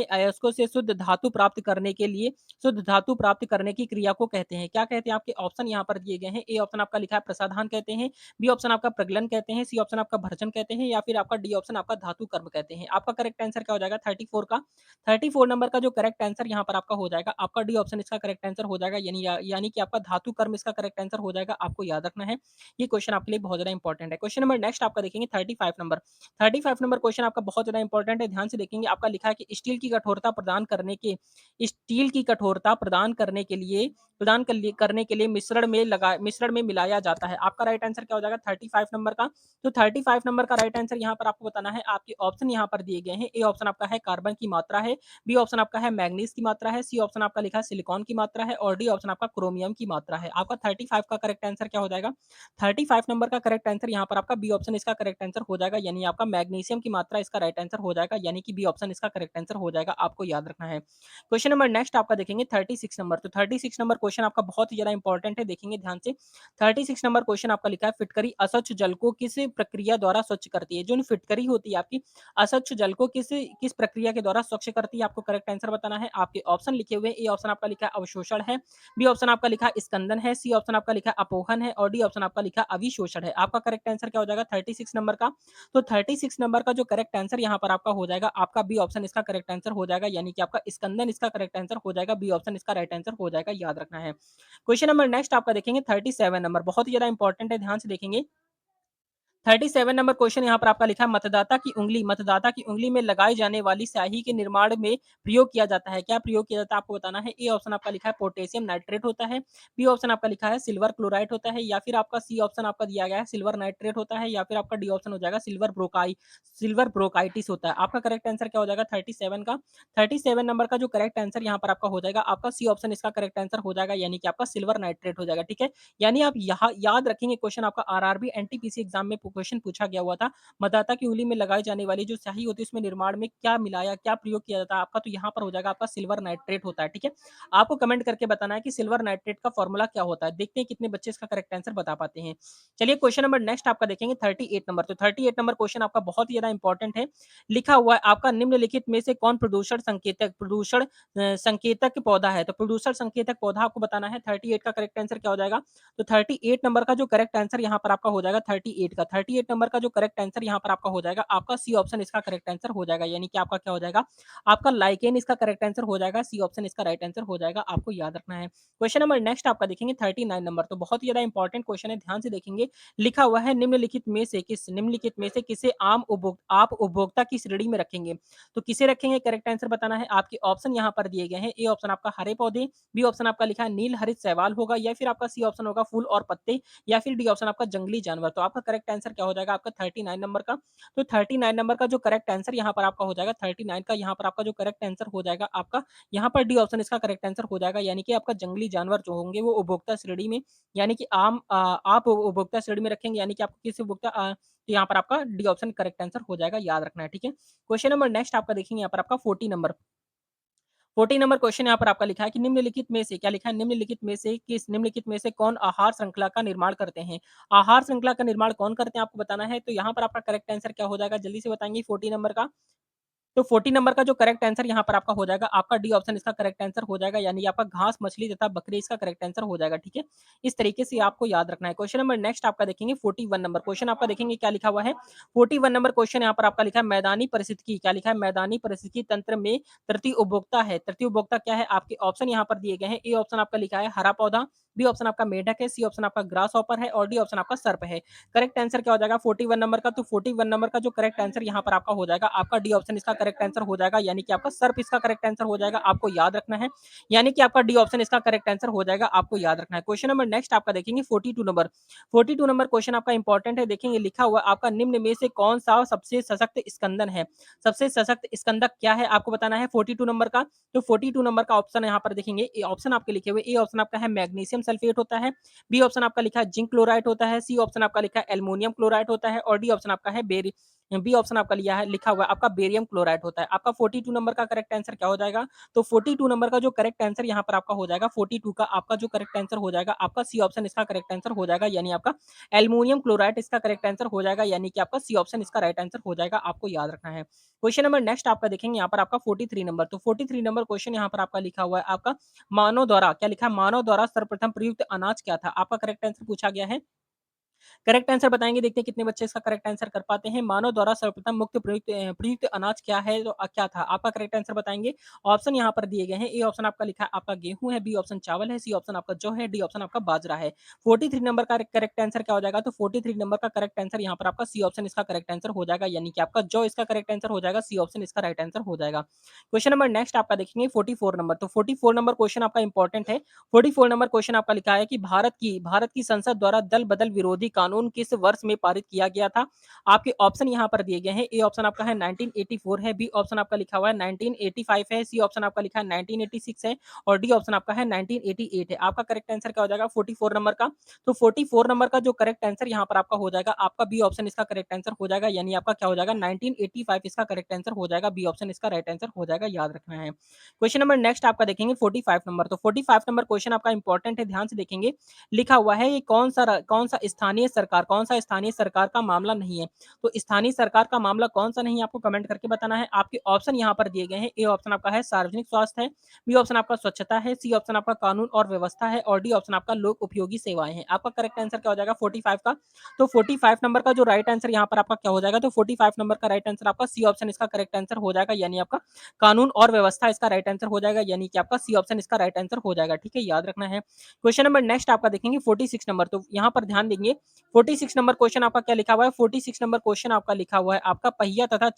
अयस्कों से शुद्ध धातु प्राप्त करने के लिए शुद्ध धातु प्राप्त करने की क्रिया को कहते हैं? क्या कहते हैं? आपके ऑप्शन यहाँ पर दिए गए हैं। ए ऑप्शन आपका लिखा है प्रसाधान कहते हैं, बी ऑप्शन आपका प्रगलन कहते हैं, सी ऑप्शन आपका भर्जन कहते हैं या फिर आपका डी ऑप्शन आपका धातु कर्म कहते हैं। आपका करेक्ट आंसर क्या हो जाएगा 34 का? 34 नंबर का जो करेक्ट आंसर यहाँ पर आपका हो जाएगा, आपका डी ऑप्शन इसका करेक्ट आंसर हो जाएगा, यानी कि आपका धातु कर्म इसका करेक्ट आंसर हो जाएगा। आपको याद रखना है, ये क्वेश्चन आपके लिए बहुत ज़्यादा इंपॉर्टेंट है। क्वेश्चन नंबर नेक्स्ट आपका देखेंगे 35 नंबर। 35 नंबर क्वेश्चन आपका बहुत ज़्यादा इंपॉर्टेंट है, ध्यान से देखेंगे। आपका लिखा है कि स्टील की कठोरता प्रदान करने के लिए मिश्रण में मिलाया जाता है। आपका राइट आंसर क्या हो जाएगा 35 नंबर का? तो 35 नंबर का राइट आंसर यहाँ पर आपको बताना है। आपके ऑप्शन यहाँ पर दिए गए हैं। ए ऑप्शन आपका है कार्बन की मात्रा है, बी ऑप्शन आपका है मैग्नीज की मात्रा है, सी ऑप्शन आपका लिखा है सिलिकॉन की मात्रा है और डी ऑप्शन आपका क्रोमियम की मात्रा है। आपका 35 का करेक्ट आंसर क्या हो जाएगा? 35 नंबर का करेक्ट आंसर यहाँ पर आपका बी ऑप्शन इसका करेक्ट आंसर हो जाएगा, यानी आपका मैग्नीशियम की मात्रा इसका राइट आंसर हो जाएगा, यानी कि बी ऑप्शन इसका करेक्ट आंसर हो जाएगा। आपको याद रखना है। क्वेश्चन नंबर नेक्स्ट आपका देखेंगे 36 नंबर। तो 36 नंबर क्वेश्चन आपका बहुत ही ज्यादा इंपॉर्टेंट है, देखेंगे ध्यान से। 36 नंबर क्वेश्चन आपका लिखा है फिटकरी अस्वच्छ जल को किस प्रक्रिया द्वारा स्वच्छ करती है? जो फिटकरी होती है आपकी अस्वच्छ जल को किस किस प्रक्रिया के द्वारा स्वच्छ करती है? आपको करेक्ट आंसर बताना है। आपके ऑप्शन लिखे हुए हैं। ए ऑप्शन आपका लिखा है अवशोषण है, बी ऑप्शन आपका लिखा है स्कंदन है, सी ऑप्शन आपका लिखा है अपोहन है और डी ऑप्शन आपका लिखा है अविशोषण है। आपका करेक्ट आंसर क्या हो जाएगा 36 नंबर का? तो 36 नंबर का जो करेक्ट आंसर यहाँ पर आपका हो जाएगा, आपका बी ऑप्शन इसका करेक्ट आंसर हो जाएगा, यानी कि आपका स्कंदन इसका करेक्ट आंसर हो जाएगा। बी ऑप्शन इसका राइट आंसर हो जाएगा, याद रखना है। क्वेश्चन नंबर नेक्स्ट आपका देखेंगे 37 नंबर, बहुत ही ज्यादा इंपॉर्टेंट है, ध्यान से देखेंगे। 37 नंबर क्वेश्चन यहाँ पर आपका लिखा है मतदाता की उंगली में लगाई जाने वाली स्याही के निर्माण में प्रयोग किया जाता है। क्या प्रयोग किया जाता है आपको बताना है। ए ऑप्शन आपका लिखा है पोटेशियम नाइट्रेट होता है, बी ऑप्शन आपका लिखा है सिल्वर क्लोराइड होता है या फिर आपका सी ऑप्शन आपका दिया गया है सिल्वर नाइट्रेट होता है या फिर आपका डी ऑप्शन हो जाएगा सिल्वर ब्रोकाइटिस होता है। आपका करेक्ट आंसर क्या हो जाएगा 37 का? 37 नंबर का जो करेक्ट आंसर यहाँ पर आपका हो जाएगा, आपका सी ऑप्शन इसका करेक्ट आंसर हो जाएगा, यानी कि आपका सिल्वर नाइट्रेट हो जाएगा। ठीक है, यानी आप यहाँ याद रखेंगे क्वेश्चन आपका आरआरबी एनटीपीसी एग्जाम में क्वेश्चन पूछा गया हुआ था, मतदाता की उंगली में लगाई जाने वाली जो स्याही होती है उसमें निर्माण में क्या प्रयोग किया जाता है आपका? तो यहाँ पर हो जाएगा आपका सिल्वर नाइट्रेट होता है। ठीक है, आपको कमेंट करके बताना है कि सिल्वर नाइट्रेट का फॉर्मूला क्या होता है। देखते हैं कितने बच्चे इसका करेक्ट आंसर बता पाते हैं। चलिए क्वेश्चन नंबर नेक्स्ट आपका देखेंगे 38 नंबर। तो 38 नंबर क्वेश्चन आपका बहुत ही ज्यादा इंपॉर्टेंट है, लिखा हुआ है आपका निम्नलिखित में से कौन प्रदूषण संकेतक पौधा है? तो प्रदूषण संकेतक पौधा आपको बताना है। 38 का करेक्ट आंसर क्या हो जाएगा? तो 38 नंबर का जो करेक्ट आंसर यहाँ पर आपका हो जाएगा 38 नंबर का जो करेक्ट आंसर यहाँ पर आपका हो जाएगा, आपका सी ऑप्शन इसका करेक्ट आंसर हो जाएगा, यानी कि आपका क्या हो जाएगा, आपका लाइकेन इसका करेक्ट आंसर हो जाएगा। सी ऑप्शन इसका राइट आंसर हो जाएगा, आपको याद रखना है। क्वेश्चन नंबर नेक्स्ट आपका देखेंगे 39 नंबर। तो बहुत ही ज्यादा इंपॉर्टेंट क्वेश्चन है, ध्यान से देखेंगे। लिखा हुआ है निम्नलिखित में से किसे आप उपभोक्ता की श्रेणी में रखेंगे? तो किसे रखेंगे, करेक्ट आंसर बताना है। आपके ऑप्शन यहाँ पर दिए गए हैं। ए ऑप्शन आपका हरे पौधे, बी ऑप्शन आपका लिखा है नील हरित शैवाल होगा या फिर आपका सी ऑप्शन होगा फूल और पत्ते या फिर डी ऑप्शन आपका जंगली जानवर। तो आपका करेक्ट आंसर क्या हो जाएगा आपका 39 नंबर का? तो 39 नंबर का जो करेक्ट आंसर यहाँ पर आपका हो जाएगा 39 का यहाँ पर आपका जो करेक्ट आंसर हो जाएगा, आपका यहाँ पर डी ऑप्शन इसका करेक्ट आंसर हो जाएगा, यानी कि आपका जंगली जानवर जो होंगे वो उपभोक्ता श्रेणी में, यानी कि आप उपभोक्ता श्रेणी में रखेंगे, यानी कि आपको किस उपभोक्ता तो यहाँ पर आपका डी ऑप्शन करेक्ट आंसर हो जाएगा, याद रखना है। ठीक है, क्वेश्चन नंबर नेक्स्ट आपका देखेंगे यहाँ पर आपका 40 नंबर क्वेश्चन यहाँ पर आपका लिखा है कि निम्नलिखित में से क्या लिखा है, निम्नलिखित में से कौन आहार श्रृंखला का निर्माण करते हैं? आहार श्रृंखला का निर्माण कौन करते हैं आपको बताना है। तो यहाँ पर आपका करेक्ट आंसर क्या हो जाएगा, जल्दी से बताएंगे 40 नंबर का? तो 40 नंबर का जो करेक्ट आंसर यहाँ पर आपका हो जाएगा, आपका डी ऑप्शन इसका करेक्ट आंसर हो जाएगा, यानी आपका घास मछली तथा बकरी इसका करेक्ट आंसर हो जाएगा। ठीक है, इस तरीके से आपको याद रखना है। क्वेश्चन नंबर नेक्स्ट आपका देखेंगे 41 नंबर क्वेश्चन आपका देखेंगे क्या लिखा हुआ है। 41 नंबर क्वेश्चन यहाँ पर आपका लिखा है मैदानी परिस्थिति, क्या लिखा है, मैदानी परिस्थिति तंत्र में तृतीय उपभोक्ता है। तृतीय उपभोक्ता क्या है? आपके ऑप्शन यहाँ पर दिए गए हैं। ए ऑप्शन आपका लिखा है हरा पौधा, बी ऑप्शन आपका मेढक है, सी ऑप्शन आपका ग्रास हॉपर है और डी ऑप्शन आपका सर्प है। करेक्ट आंसर क्या हो जाएगा 41 नंबर का? तो 41 नंबर का जो करेक्ट आंसर यहाँ पर आपका हो जाएगा, आपका डी ऑप्शन इसका करेक्ट आंसर हो जाएगा, यानी कि आपका सर्प इसका करेक्ट आंसर हो जाएगा, आपको याद रखना है। यानी कि आपका डी ऑप्शन इसका करेक्ट आंसर हो जाएगा, आपको याद रखना है। क्वेश्चन नंबर नेक्स्ट आपका देखेंगे 42 नंबर क्वेश्चन आपका इंपॉर्टेंट है, देखेंगे लिखा हुआ आपका निम्न में से कौन सा सबसे सशक्त स्कंदन है? सबसे सशक्त स्कंदक क्या है आपको बताना है 42 नंबर का। तो 42 नंबर का ऑप्शन यहाँ पर देखेंगे, ऑप्शन आपके लिखे हुए, ए ऑप्शन आपका है मैग्नीशियम सल्फेट होता है, बी ऑप्शन आपका लिखा है जिंक क्लोराइड होता है, सी ऑप्शन आपका लिखा है एल्युमिनियम क्लोराइड होता है और डी ऑप्शन आपका है बी ऑप्शन आपका लिया है लिखा हुआ है आपका बेरियम क्लोराइड होता है। आपका 42 नंबर का करेक्ट आंसर क्या हो जाएगा? तो 42 नंबर का जो करेक्ट आंसर यहाँ पर आपका हो जाएगा 42 का आपका जो करेक्ट आंसर हो जाएगा आपका सी ऑप्शन इसका करेक्ट आंसर हो जाएगा, यानी आपका एल्युमिनियम क्लोराइड इसका करेक्ट आंसर हो जाएगा, यानी कि आपका सी ऑप्शन इसका राइट आंसर हो जाएगा, आपको याद रखना है। क्वेश्चन नंबर नेक्स्ट आपका देखेंगे यहाँ पर आपका 43 नंबर, तो 43 नंबर क्वेश्चन यहाँ पर आपका लिखा हुआ है आपका मानव द्वारा क्या लिखा है, मानव द्वारा सर्वप्रथम प्रयुक्त अनाज क्या था? आपका करेक्ट आंसर पूछा गया है। करेक्ट आंसर बताएँगे, देखते हैं कितने बच्चे इसका करेक्ट आंसर कर पाते हैं। मानव द्वारा सर्वप्रथम मुक्त प्रयुक्त अनाज क्या है? तो क्या था? आपका करेक्ट आंसर बताएँगे। ऑप्शन यहाँ पर दिए गए हैं। ए ऑप्शन आपका लिखा है आपका गेहूँ है, बी ऑप्शन चावल है, सी ऑप्शन आपका जौ है, डी ऑप्शन आपका बाजरा है। 43 नंबर का करेक्ट आंसर क्या हो जाएगा? तो 43 नंबर का करेक्ट आंसर यहाँ पर आपका सी ऑप्शन इसका करेक्ट आंसर हो जाएगा, यानी कि आपका जौ इसका करेक्ट आंसर हो जाएगा, सी ऑप्शन इसका राइट आंसर हो जाएगा। क्वेश्चन नंबर नेक्स्ट आपका देखेंगे 44 नंबर, तो 44 नंबर क्वेश्चन आपका इंपॉर्टेंट है। 44 नंबर क्वेश्चन आपका लिखा है कि भारत की संसद द्वारा दल बदल विरोधी कानून किस वर्ष में पारित किया गया था? आपके ऑप्शन यहाँ पर दिए गए हैं। ए ऑप्शन आपका है 1984 है, बी ऑप्शन आपका लिखा हुआ है 1985 है, सी ऑप्शन आपका लिखा है 1986 है और डी ऑप्शन आपका है 1988 है। आपका करेक्ट आंसर क्या हो जाएगा 44 नंबर का? तो 44 नंबर का जो करेक्ट आंसर यहाँ पर आपका हो जाएगा, आपका बी ऑप्शन इसका करेक्ट आंसर हो जाएगा, यानी आपका क्या हो जाएगा 1985 इसका करेक्ट आंसर हो जाएगा, बी ऑप्शन इसका राइट आंसर हो जाएगा, याद रखना है। क्वेश्चन नंबर नेक्स्ट आपका देखेंगे 45 नंबर, तो 45 नंबर क्वेश्चन आपका इंपॉर्टेंट है, ध्यान से देखेंगे। लिखा हुआ है ये कौन सा स्थानीय सरकार का मामला नहीं है? तो स्थानीय सरकार का मामला कौन सा नहीं है, आपको कमेंट करके बताना है। आपके ऑप्शन यहाँ पर दिए गए हैं। ए ऑप्शन आपका है सार्वजनिक स्वास्थ्य है, बी ऑप्शन आपका स्वच्छता है, सी ऑप्शन आपका कानून और व्यवस्था है और डी ऑप्शन आपका लोक उपयोगी सेवाएं हैं। आपका करेक्ट आंसर क्या हो जाएगा 45 का? तो 45 नंबर का जो राइट आंसर यहाँ पर आपका क्या हो जाएगा? तो 45 नंबर का राइट आंसर आपका सी ऑप्शन इसका करेक्ट आंसर हो जाएगा, यानी आपका कानून और व्यवस्था इसका राइट आंसर हो जाएगा, यानी कि आपका सी ऑप्शन इसका राइट आंसर हो जाएगा, ठीक है, याद रखना है। क्वेश्चन नंबर नेक्स्ट आपका देखेंगे 46 नंबर, तो यहाँ पर ध्यान देंगे 46 नंबर क्वेश्चन आपका क्या लिखा हुआ है? 46 नंबर क्वेश्चन आपका लिखा हुआ है आपका पहिया तथा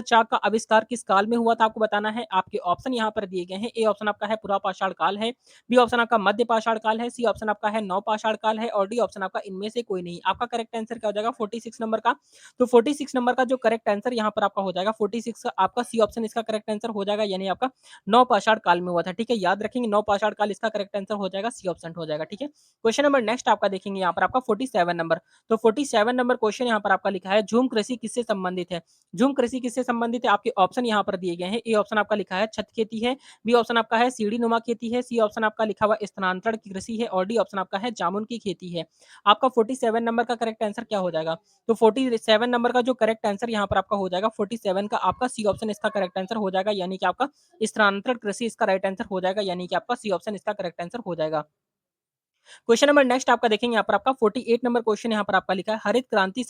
चाक का आविष्कार किस काल में हुआ था, आपको बताना है। आपके ऑप्शन यहाँ पर दिए गए हैं। ए ऑप्शन आपका है पुरापाषाण काल है, बी ऑप्शन आपका मध्य पाषाण काल है, सी ऑप्शन आपका है नवपाषाण काल है और डी ऑप्शन आपका इनमें से कोई नहीं। आपका करेक्ट आंसर क्या हो जाएगा 46 नंबर का? तो 46 नंबर का जो करेक्ट आंसर यहाँ पर आपका हो जाएगा 46 का आपका सी ऑप्शन इसका करेक्ट आंसर हो जाएगा, यानी आपका नवपाषाण काल में हुआ था, ठीक है, याद रखेंगे नवपाषाण काल इसका करेक्ट आंसर हो जाएगा, सी ऑप्शन हो जाएगा, ठीक है। क्वेश्चन नंबर नेक्स्ट आपका देखेंगे यहाँ पर आपका 47 नंबर, तो 47 नंबर क्वेश्चन यहाँ पर आपका लिखा है झूम कृषि किससे संबंधित है? झूम कृषि किससे संबंधित है? आपके ऑप्शन यहाँ पर दिए गए हैं। ए ऑप्शन आपका लिखा है छत खेती है, बी ऑप्शन आपका है सीढ़ी नुमा खेती है, सी ऑप्शन आपका लिखा हुआ स्थानांतरण की कृषि है और डी ऑप्शन आपका है जामुन की खेती है। आपका 47 नंबर का करेक्ट आंसर क्या हो जाएगा? तो 47 नंबर का जो करेक्ट आंसर यहाँ पर आपका हो जाएगा 47 का आपका सी ऑप्शन इसका करेक्ट आंसर हो जाएगा, यानी कि आपका स्थानांतरण कृषि इसका राइट आंसर हो जाएगा, यानी कि आपका सी ऑप्शन इसका करेक्ट आंसर हो जाएगा। क्वेश्चन नंबर नेक्स्ट आपका देखेंगे यहाँ पर आपका 48 नंबर क्वेश्चन यहाँ पर आपका लिखा है हरित क्रांति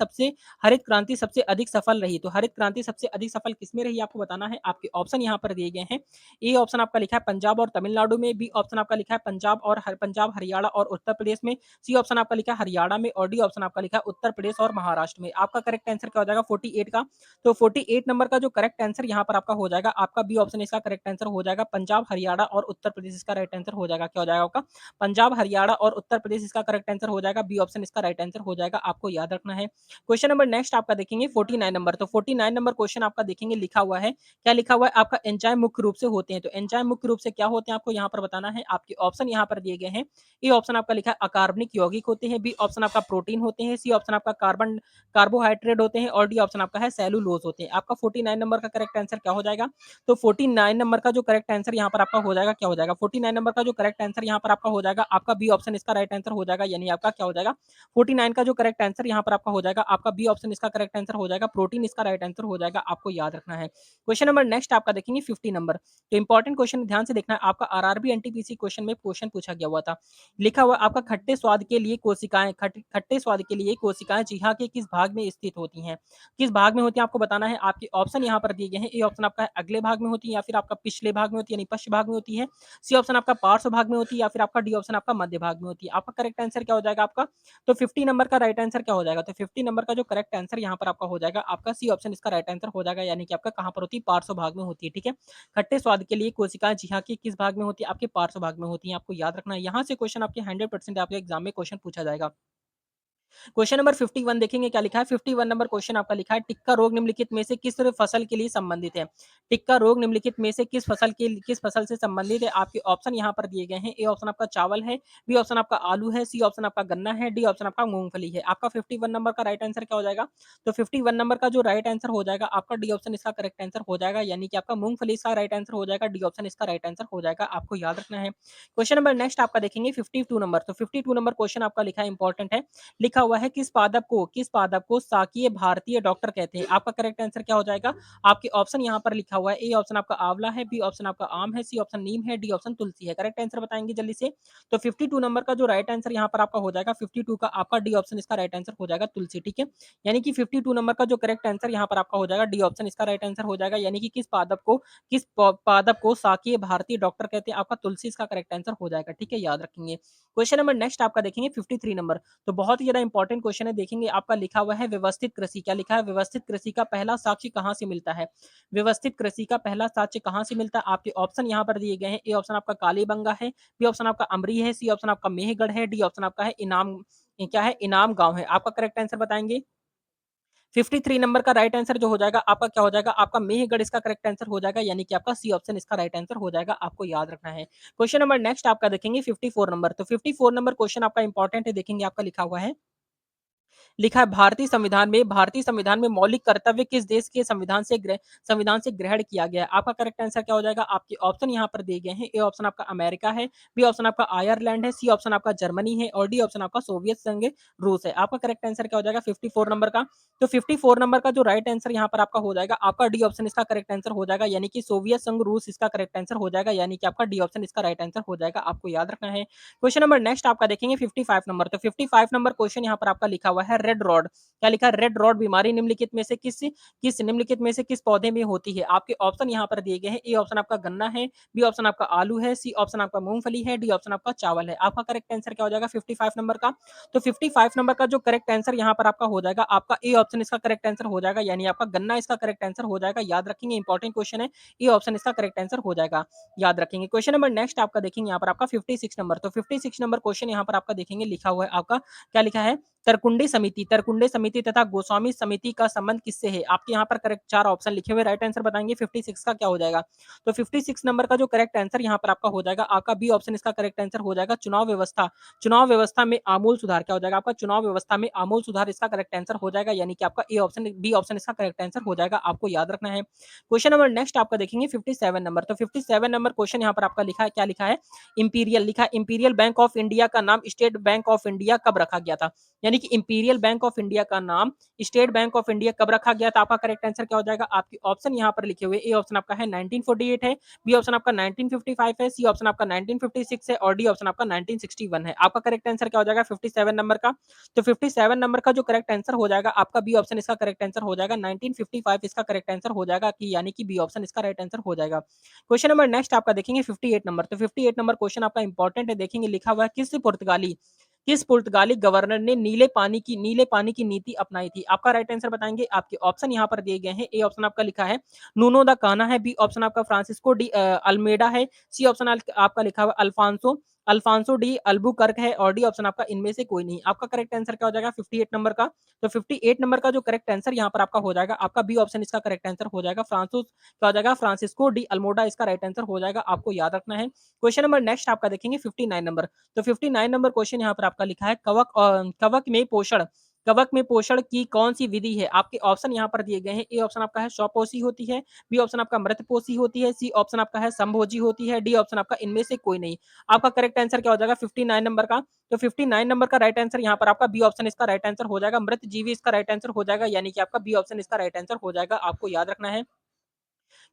सबसे अधिक सफल रही, तो हरित क्रांति सबसे अधिक सफल किसमें रही आपको बताना है। आपके ऑप्शन यहाँ पर दिए गए हैं। ए ऑप्शन आपका लिखा है पंजाब और तमिलनाडु में, बी ऑप्शन आपका लिखा है पंजाब हरियाणा और उत्तर प्रदेश में, सी ऑप्शन आपका लिखा है हरियाणा में और डी ऑप्शन आपका लिखा है उत्तर प्रदेश और महाराष्ट्र में। आपका करेक्ट आंसर क्या हो जाएगा 48 का? तो 48 नंबर का जो करेक्ट आंसर यहाँ पर आपका हो जाएगा, आपका बी ऑप्शन इसका करेक्ट आंसर हो जाएगा पंजाब हरियाणा और उत्तर प्रदेश इसका राइट आंसर हो जाएगा, क्या हो जाएगा आपका पंजाब, हरियाणा और उत्तर प्रदेश इसका करेक्ट आंसर हो जाएगा, बी ऑप्शन इसका राइट आंसर हो जाएगा, आपको याद रखना है। क्वेश्चन नंबर नेक्स्ट आपका देखेंगे 49 नंबर, तो 49 नंबर क्वेश्चन आपका देखेंगे लिखा हुआ है, क्या लिखा हुआ है आपका एंजाइम मुख्य रूप से होते हैं, तो एंजाइम मुख्य रूप से क्या होते हैं आपको यहाँ पर बताना है। आपके ऑप्शन यहाँ पर दिए गए हैं। ए ऑप्शन आपका लिखा है अकार्बनिक यौगिक होते हैं, बी ऑप्शन आपका प्रोटीन होते हैं, सी ऑप्शन आपका कार्बोहाइड्रेट होते हैं और डी ऑप्शन आपका है सेलुलोज होते हैं। आपका 49 नंबर का करेक्ट आंसर क्या हो जाएगा? तो 49 नंबर का जो करेक्ट आंसर यहाँ पर आपका हो जाएगा, क्या हो जाएगा 49 नंबर का जो करेक्ट आंसर यहाँ पर आपका हो जाएगा, आपका बी ऑप्शन इसका राइट आंसर हो जाएगा, यानी आपका क्या हो जाएगा 49 का जो करेक्ट आंसर यहाँ पर आपका हो जाएगा, आपका बी ऑप्शन इसका करेक्ट आंसर हो जाएगा, प्रोटीन इसका राइट आंसर हो जाएगा, आपको याद रखना है। क्वेश्चन नंबर नेक्स्ट आपका देखेंगे 50 नंबर, तो इंपॉर्टेंट क्वेश्चन ध्यान से देखना है, आपका आरआरबी एनटीपीसी क्वेश्चन में क्वेश्चन पूछा गया हुआ था। लिखा हुआ आपका खट्टे स्वाद के लिए कोशिकाएं जीहा के किस भाग में स्थित होती हैं? किस भाग में होती है आपको बताना है। आपके ऑप्शन यहाँ पर दिए गए हैं। ए ऑप्शन आपका अगले भाग में होती है या फिर आपका पिछले भाग में होती है, यानी पश्चिम भाग में होती है, सी ऑप्शन आपका पार्श्व भाग में होती है या फिर आपका डी ऑप्शन आपका मध्य भाग में होती है। आपका करेक्ट आंसर क्या हो जाएगा आपका? तो 50 नंबर का राइट आंसर क्या हो जाएगा? तो 50 नंबर का जो करेक्ट आंसर यहाँ पर आपका हो जाएगा, आपका सी ऑप्शन इसका राइट आंसर हो जाएगा, यानी कि आपका कहाँ पर होती है? पार्श्व भाग में होती है, ठीक है। खट्टे स्वाद के लिए कोशिकाएं जी हाँ की किस भाग में होती है? आपके पार्श्व भाग में होती है, आपको याद रखना है। यहाँ से क्वेश्चन आपके 100% आपके एग्जाम में क्वेश्चन पूछा जाएगा। क्वेश्चन नंबर 51 देखेंगे क्या लिखा है। 51 नंबर क्वेश्चन आपका लिखा है, टिक्का रोग निम्नलिखित में से किस फसल के लिए संबंधित है। टिक्का रोग निम्नलिखित में से किस फसल से संबंधित है। आपके ऑप्शन यहाँ पर दिए गए हैं। ए ऑप्शन आपका चावल है, बी ऑप्शन आपका आलू है, सी ऑप्शन आपका गन्ना है, डी ऑप्शन आपका मूंगफली है। आपका 51 नंबर का राइट आंसर क्या हो जाएगा। तो 51 नंबर का जो राइट आंसर हो जाएगा आपका डी ऑप्शन इसका करेक्ट आंसर हो जाएगा, यानी कि आपका मूंगफली इसका राइट आंसर हो जाएगा, डी ऑप्शन इसका राइट आंसर हो जाएगा। आपको याद रखना है। क्वेश्चन नंबर नेक्स्ट आपका देखेंगे 52 नंबर। तो 52 नंबर क्वेश्चन आपका लिखा है, इंपॉर्टेंट है। लिखा हुआ है, किस पादप को शाकीय भारतीय डॉक्टर कहते हैं। आपका करेक्ट आंसर क्या हो जाएगा। आपके ऑप्शन यहाँ पर लिखा हुआ है। ए ऑप्शन आपका आंवला है, बी ऑप्शन आपका आम है, सी ऑप्शन नीम है, डी ऑप्शन तुलसी है। करेक्ट आंसर बताएंगे जल्दी से। तो 52 नंबर का जो राइट आंसर यहाँ पर आपका हो जाएगा, 52 का आपका डी ऑप्शन इसका राइट आंसर हो जाएगा, तुलसी। ठीक है, यानी कि 52 नंबर का जो करेक्ट आंसर यहाँ पर आपका हो जाएगा, डी ऑप्शन इसका राइट आंसर हो जाएगा, यानी कि किस पादप को शाकीय भारतीय डॉक्टर कहते हैं। आपका तुलसी इसका करेक्ट आंसर हो जाएगा। ठीक है, याद रखेंगे। क्वेश्चन नंबर नेक्स्ट आपका देखेंगे 53 नंबर। तो बहुत ही ज्यादा इंपॉर्टेंट क्वेश्चन है, देखेंगे आपका लिखा हुआ है व्यवस्थित कृषि। क्या लिखा है, व्यवस्थित कृषि का पहला साक्ष्य कहाँ से मिलता है। व्यवस्थित कृषि का पहला साक्ष्य कहाँ से मिलता है। आपके ऑप्शन यहाँ पर दिए गए हैं। ए ऑप्शन आपका कालीबंगा है, बी ऑप्शन आपका अमरी है, सी ऑप्शन आपका मेहगढ़ है, डी ऑप्शन आपका है इनाम, क्या है, इनाम गांव है। आपका करेक्ट आंसर बताएंगे। 53 नंबर का राइट आंसर जो हो जाएगा आपका क्या हो जाएगा, आपका मेहगढ़ इसका करेक्ट आंसर हो जाएगा, यानी कि आपका सी ऑप्शन इसका राइट आंसर हो जाएगा। आपको याद रखना है। क्वेश्चन नंबर नेक्स्ट आपका देखेंगे 54 नंबर। तो 54 नंबर क्वेश्चन आपका इंपॉर्टेंट है, देखेंगे आपका लिखा हुआ है। लिखा है, भारतीय संविधान में मौलिक कर्तव्य किस देश के संविधान से ग्रहण किया गया है। आपका करेक्ट आंसर क्या हो जाएगा। आपके ऑप्शन यहाँ पर दिए गए हैं। ए ऑप्शन आपका अमेरिका है, बी ऑप्शन आपका आयरलैंड है, सी ऑप्शन आपका जर्मनी है, और डी ऑप्शन आपका सोवियत संघ रूस है। आपका करेक्ट आंसर क्या हो जाएगा 54 नंबर का। तो 54 नंबर का जो राइट आंसर यहाँ पर आपका हो जाएगा, आपका डी ऑप्शन इसका करेक्ट आंसर हो जाएगा, यानी कि सोवियत संघ रूस इसका करेक्ट आंसर हो जाएगा, यानी कि आपका डी ऑप्शन इसका राइट आंसर हो जाएगा। आपको याद रखना है। क्वेश्चन नंबर नेक्स्ट आपका देखेंगे 55 नंबर। तो 55 नंबर क्वेश्चन यहाँ पर आपका लिखा हुआ है, रेड रॉड। क्या लिखा है, रेड रॉड बीमारी निम्नलिखित में से किस पौधे में होती है। आपके ऑप्शन यहाँ पर दिए गए हैं। ए ऑप्शन आपका गन्ना है, बी ऑप्शन आपका आलू है, सी ऑप्शन आपका मूंगफली है, डी ऑप्शन आपका चावल है। आपका करेक्ट आंसर क्या हो जाएगा 55 नंबर का। तो 55 नंबर का जो करेक्ट आंसर यहाँ पर आपका हो जाएगा, आपका ए ऑप्शन इसका करेक्ट आंसर हो जाएगा, यानी आपका गन्ना इसका करेक्ट आंसर हो जाएगा। याद रखेंगे, इंपॉर्टेंट क्वेश्चन है। ए ऑप्शन इसका करेक्ट आंसर हो जाएगा, याद रखेंगे। क्वेश्चन नंबर नेक्स्ट आपका देखेंगे यहाँ पर आपका 56 नंबर। तो 56 नंबर क्वेश्चन यहाँ पर आपका देखेंगे, लिखा हुआ है आपका, क्या लिखा है, तरकुंडी समिति तथा गोस्वामी समिति का संबंध किससे है। आपके यहाँ पर करेक्ट 4 ऑप्शन लिखे हुए, राइट आंसर बताएंगे 56 का क्या हो जाएगा। तो 56 नंबर का जो करेक्ट आंसर यहाँ पर आपका हो जाएगा, आपका बी ऑप्शन इसका करेक्ट आंसर हो जाएगा, चुनाव व्यवस्था में आमूल सुधार। क्या हो जाएगा आपका, चुनाव व्यवस्था में आमूल सुधार इसका करेक्ट आंसर हो जाएगा, यानी कि आपका बी ऑप्शन इसका करेक्ट आंसर हो जाएगा। आपको याद रखना है। क्वेश्चन नंबर नेक्स्ट आपका देखेंगे 57 नंबर। तो 57 नंबर क्वेश्चन यहाँ पर आपका लिखा है, क्या लिखा है, इंपीरियल बैंक ऑफ इंडिया का नाम स्टेट बैंक ऑफ इंडिया कब रखा गया था। यानी कि इंपीरियल बैंक ऑफ इंडिया का नाम स्टेट बैंक ऑफ इंडिया कब रखा गया था। आपका करेक्ट आंसर क्या हो जाएगा। आपके ऑप्शन यहाँ पर लिखे हुए, ए ऑप्शन आपका है 1948 है, बी ऑप्शन आपका 1955 है, सी ऑप्शन आपका 1956 है, और डी ऑप्शन आपका 1961 है। आपका करेक्ट आंसर क्या हो जाएगा 57 नंबर का। तो 57 नंबर का जो करेक्ट आंसर हो जाएगा, आपका बी ऑप्शन इसका करेक्ट आंसर हो जाएगा, 1955 इसका करेक्ट आंसर हो जाएगा, कि यानी कि बी ऑप्शन इसका राइट आंसर हो जाएगा। क्वेश्चन नंबर नेक्स्ट आपका देखेंगे 58 नंबर। तो 58 नंबर क्वेश्चन आपका इंपॉर्टेंट है, देखेंगे लिखा हुआ है, किस पुर्तगाली गवर्नर ने नीले पानी की नीति अपनाई थी। आपका राइट आंसर बताएंगे। आपके ऑप्शन यहाँ पर दिए गए हैं। ए ऑप्शन आपका लिखा है नूनो द काना है, बी ऑप्शन आपका फ्रांसिस्को डी अल्मेडा है, सी ऑप्शन आपका लिखा हुआ अल्फांसो अल्फांसो डी अल्बुकर्क है, और डी ऑप्शन आपका इनमें से कोई नहीं। आपका करेक्ट आंसर क्या हो जाएगा 58 नंबर का। तो 58 नंबर का जो करेक्ट आंसर यहाँ पर आपका हो जाएगा, आपका बी ऑप्शन इसका करेक्ट आंसर हो जाएगा, क्या हो जाएगा, फ्रांसिस्को डी अल्मोडा इसका राइट आंसर हो जाएगा। आपको याद रखना है। क्वेश्चन नंबर नेक्स्ट आपका देखेंगे 59 नंबर। तो 59 नंबर क्वेश्चन यहाँ पर आपका लिखा है, कवक में पोषण की कौन सी विधि है। आपके ऑप्शन यहाँ पर दिए गए हैं। ए ऑप्शन आपका है स्वपोषी होती है, बी ऑप्शन आपका मृतपोषी होती है, सी ऑप्शन आपका है संभोजी होती है, डी ऑप्शन आपका इनमें से कोई नहीं। आपका करेक्ट आंसर क्या हो जाएगा 59 नंबर का। तो 59 नंबर का राइट आंसर यहाँ पर आपका बी ऑप्शन इसका राइट आंसर हो जाएगा, मृत जीवी इसका राइट आंसर हो जाएगा, यानी कि आपका बी ऑप्शन इसका राइट आंसर हो जाएगा। आपको याद रखना है।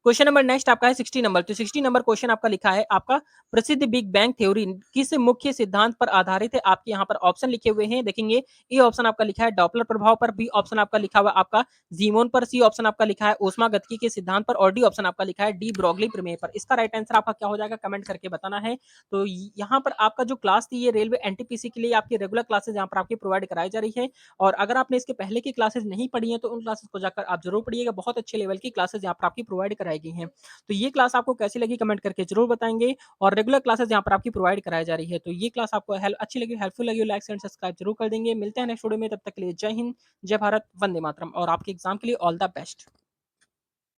क्वेश्चन नंबर नेक्स्ट आपका है 60 नंबर। तो 60 नंबर क्वेश्चन आपका लिखा है, आपका प्रसिद्ध बिग बैंग थ्योरी किस मुख्य सिद्धांत पर आधारित है। आपके यहाँ पर ऑप्शन लिखे हुए हैं, देखेंगे। ए ऑप्शन आपका लिखा है डॉपलर प्रभाव पर, बी ऑप्शन आपका लिखा हुआ आपका जीमोन पर, सी ऑप्शन आपका लिखा है ऊष्मागतिकी के सिद्धांत पर, और डी ऑप्शन आपका लिखा है डी ब्रोगली प्रमेय पर। इसका राइट आंसर आपका क्या हो जाएगा, कमेंट करके बताना है। तो यहाँ पर आपका जो क्लास थी, ये रेलवे एनटीपीसी के लिए आपकी रेगुलर क्लासेज यहाँ पर आपकी प्रोवाइड कराई जा रही है। और अगर आपने इसके पहले की क्लासेज नहीं पढ़ी है, तो उन क्लासेज को जाकर आप जरूर पढ़िएगा। बहुत अच्छे लेवल की क्लासेज यहाँ पर आपकी प्रोवाइड प्रोवाइड कराई गई हैं। तो ये क्लास आपको कैसी लगी कमेंट करके ज़रूर बताएँगे और रेगुलर क्लासेस यहाँ पर आपकी प्रोवाइड कराई जा रही है। तो ये क्लास आपको अच्छी लगी, हेल्पफुल लगी हो लाइक एंड सब्सक्राइब ज़रूर कर देंगे। मिलते हैं नेक्स्ट वीडियो में, तब तक के लिए जय हिंद, जय भारत, वंदे मातरम और आपके एग्ज़ाम के लिए ऑल द बेस्ट।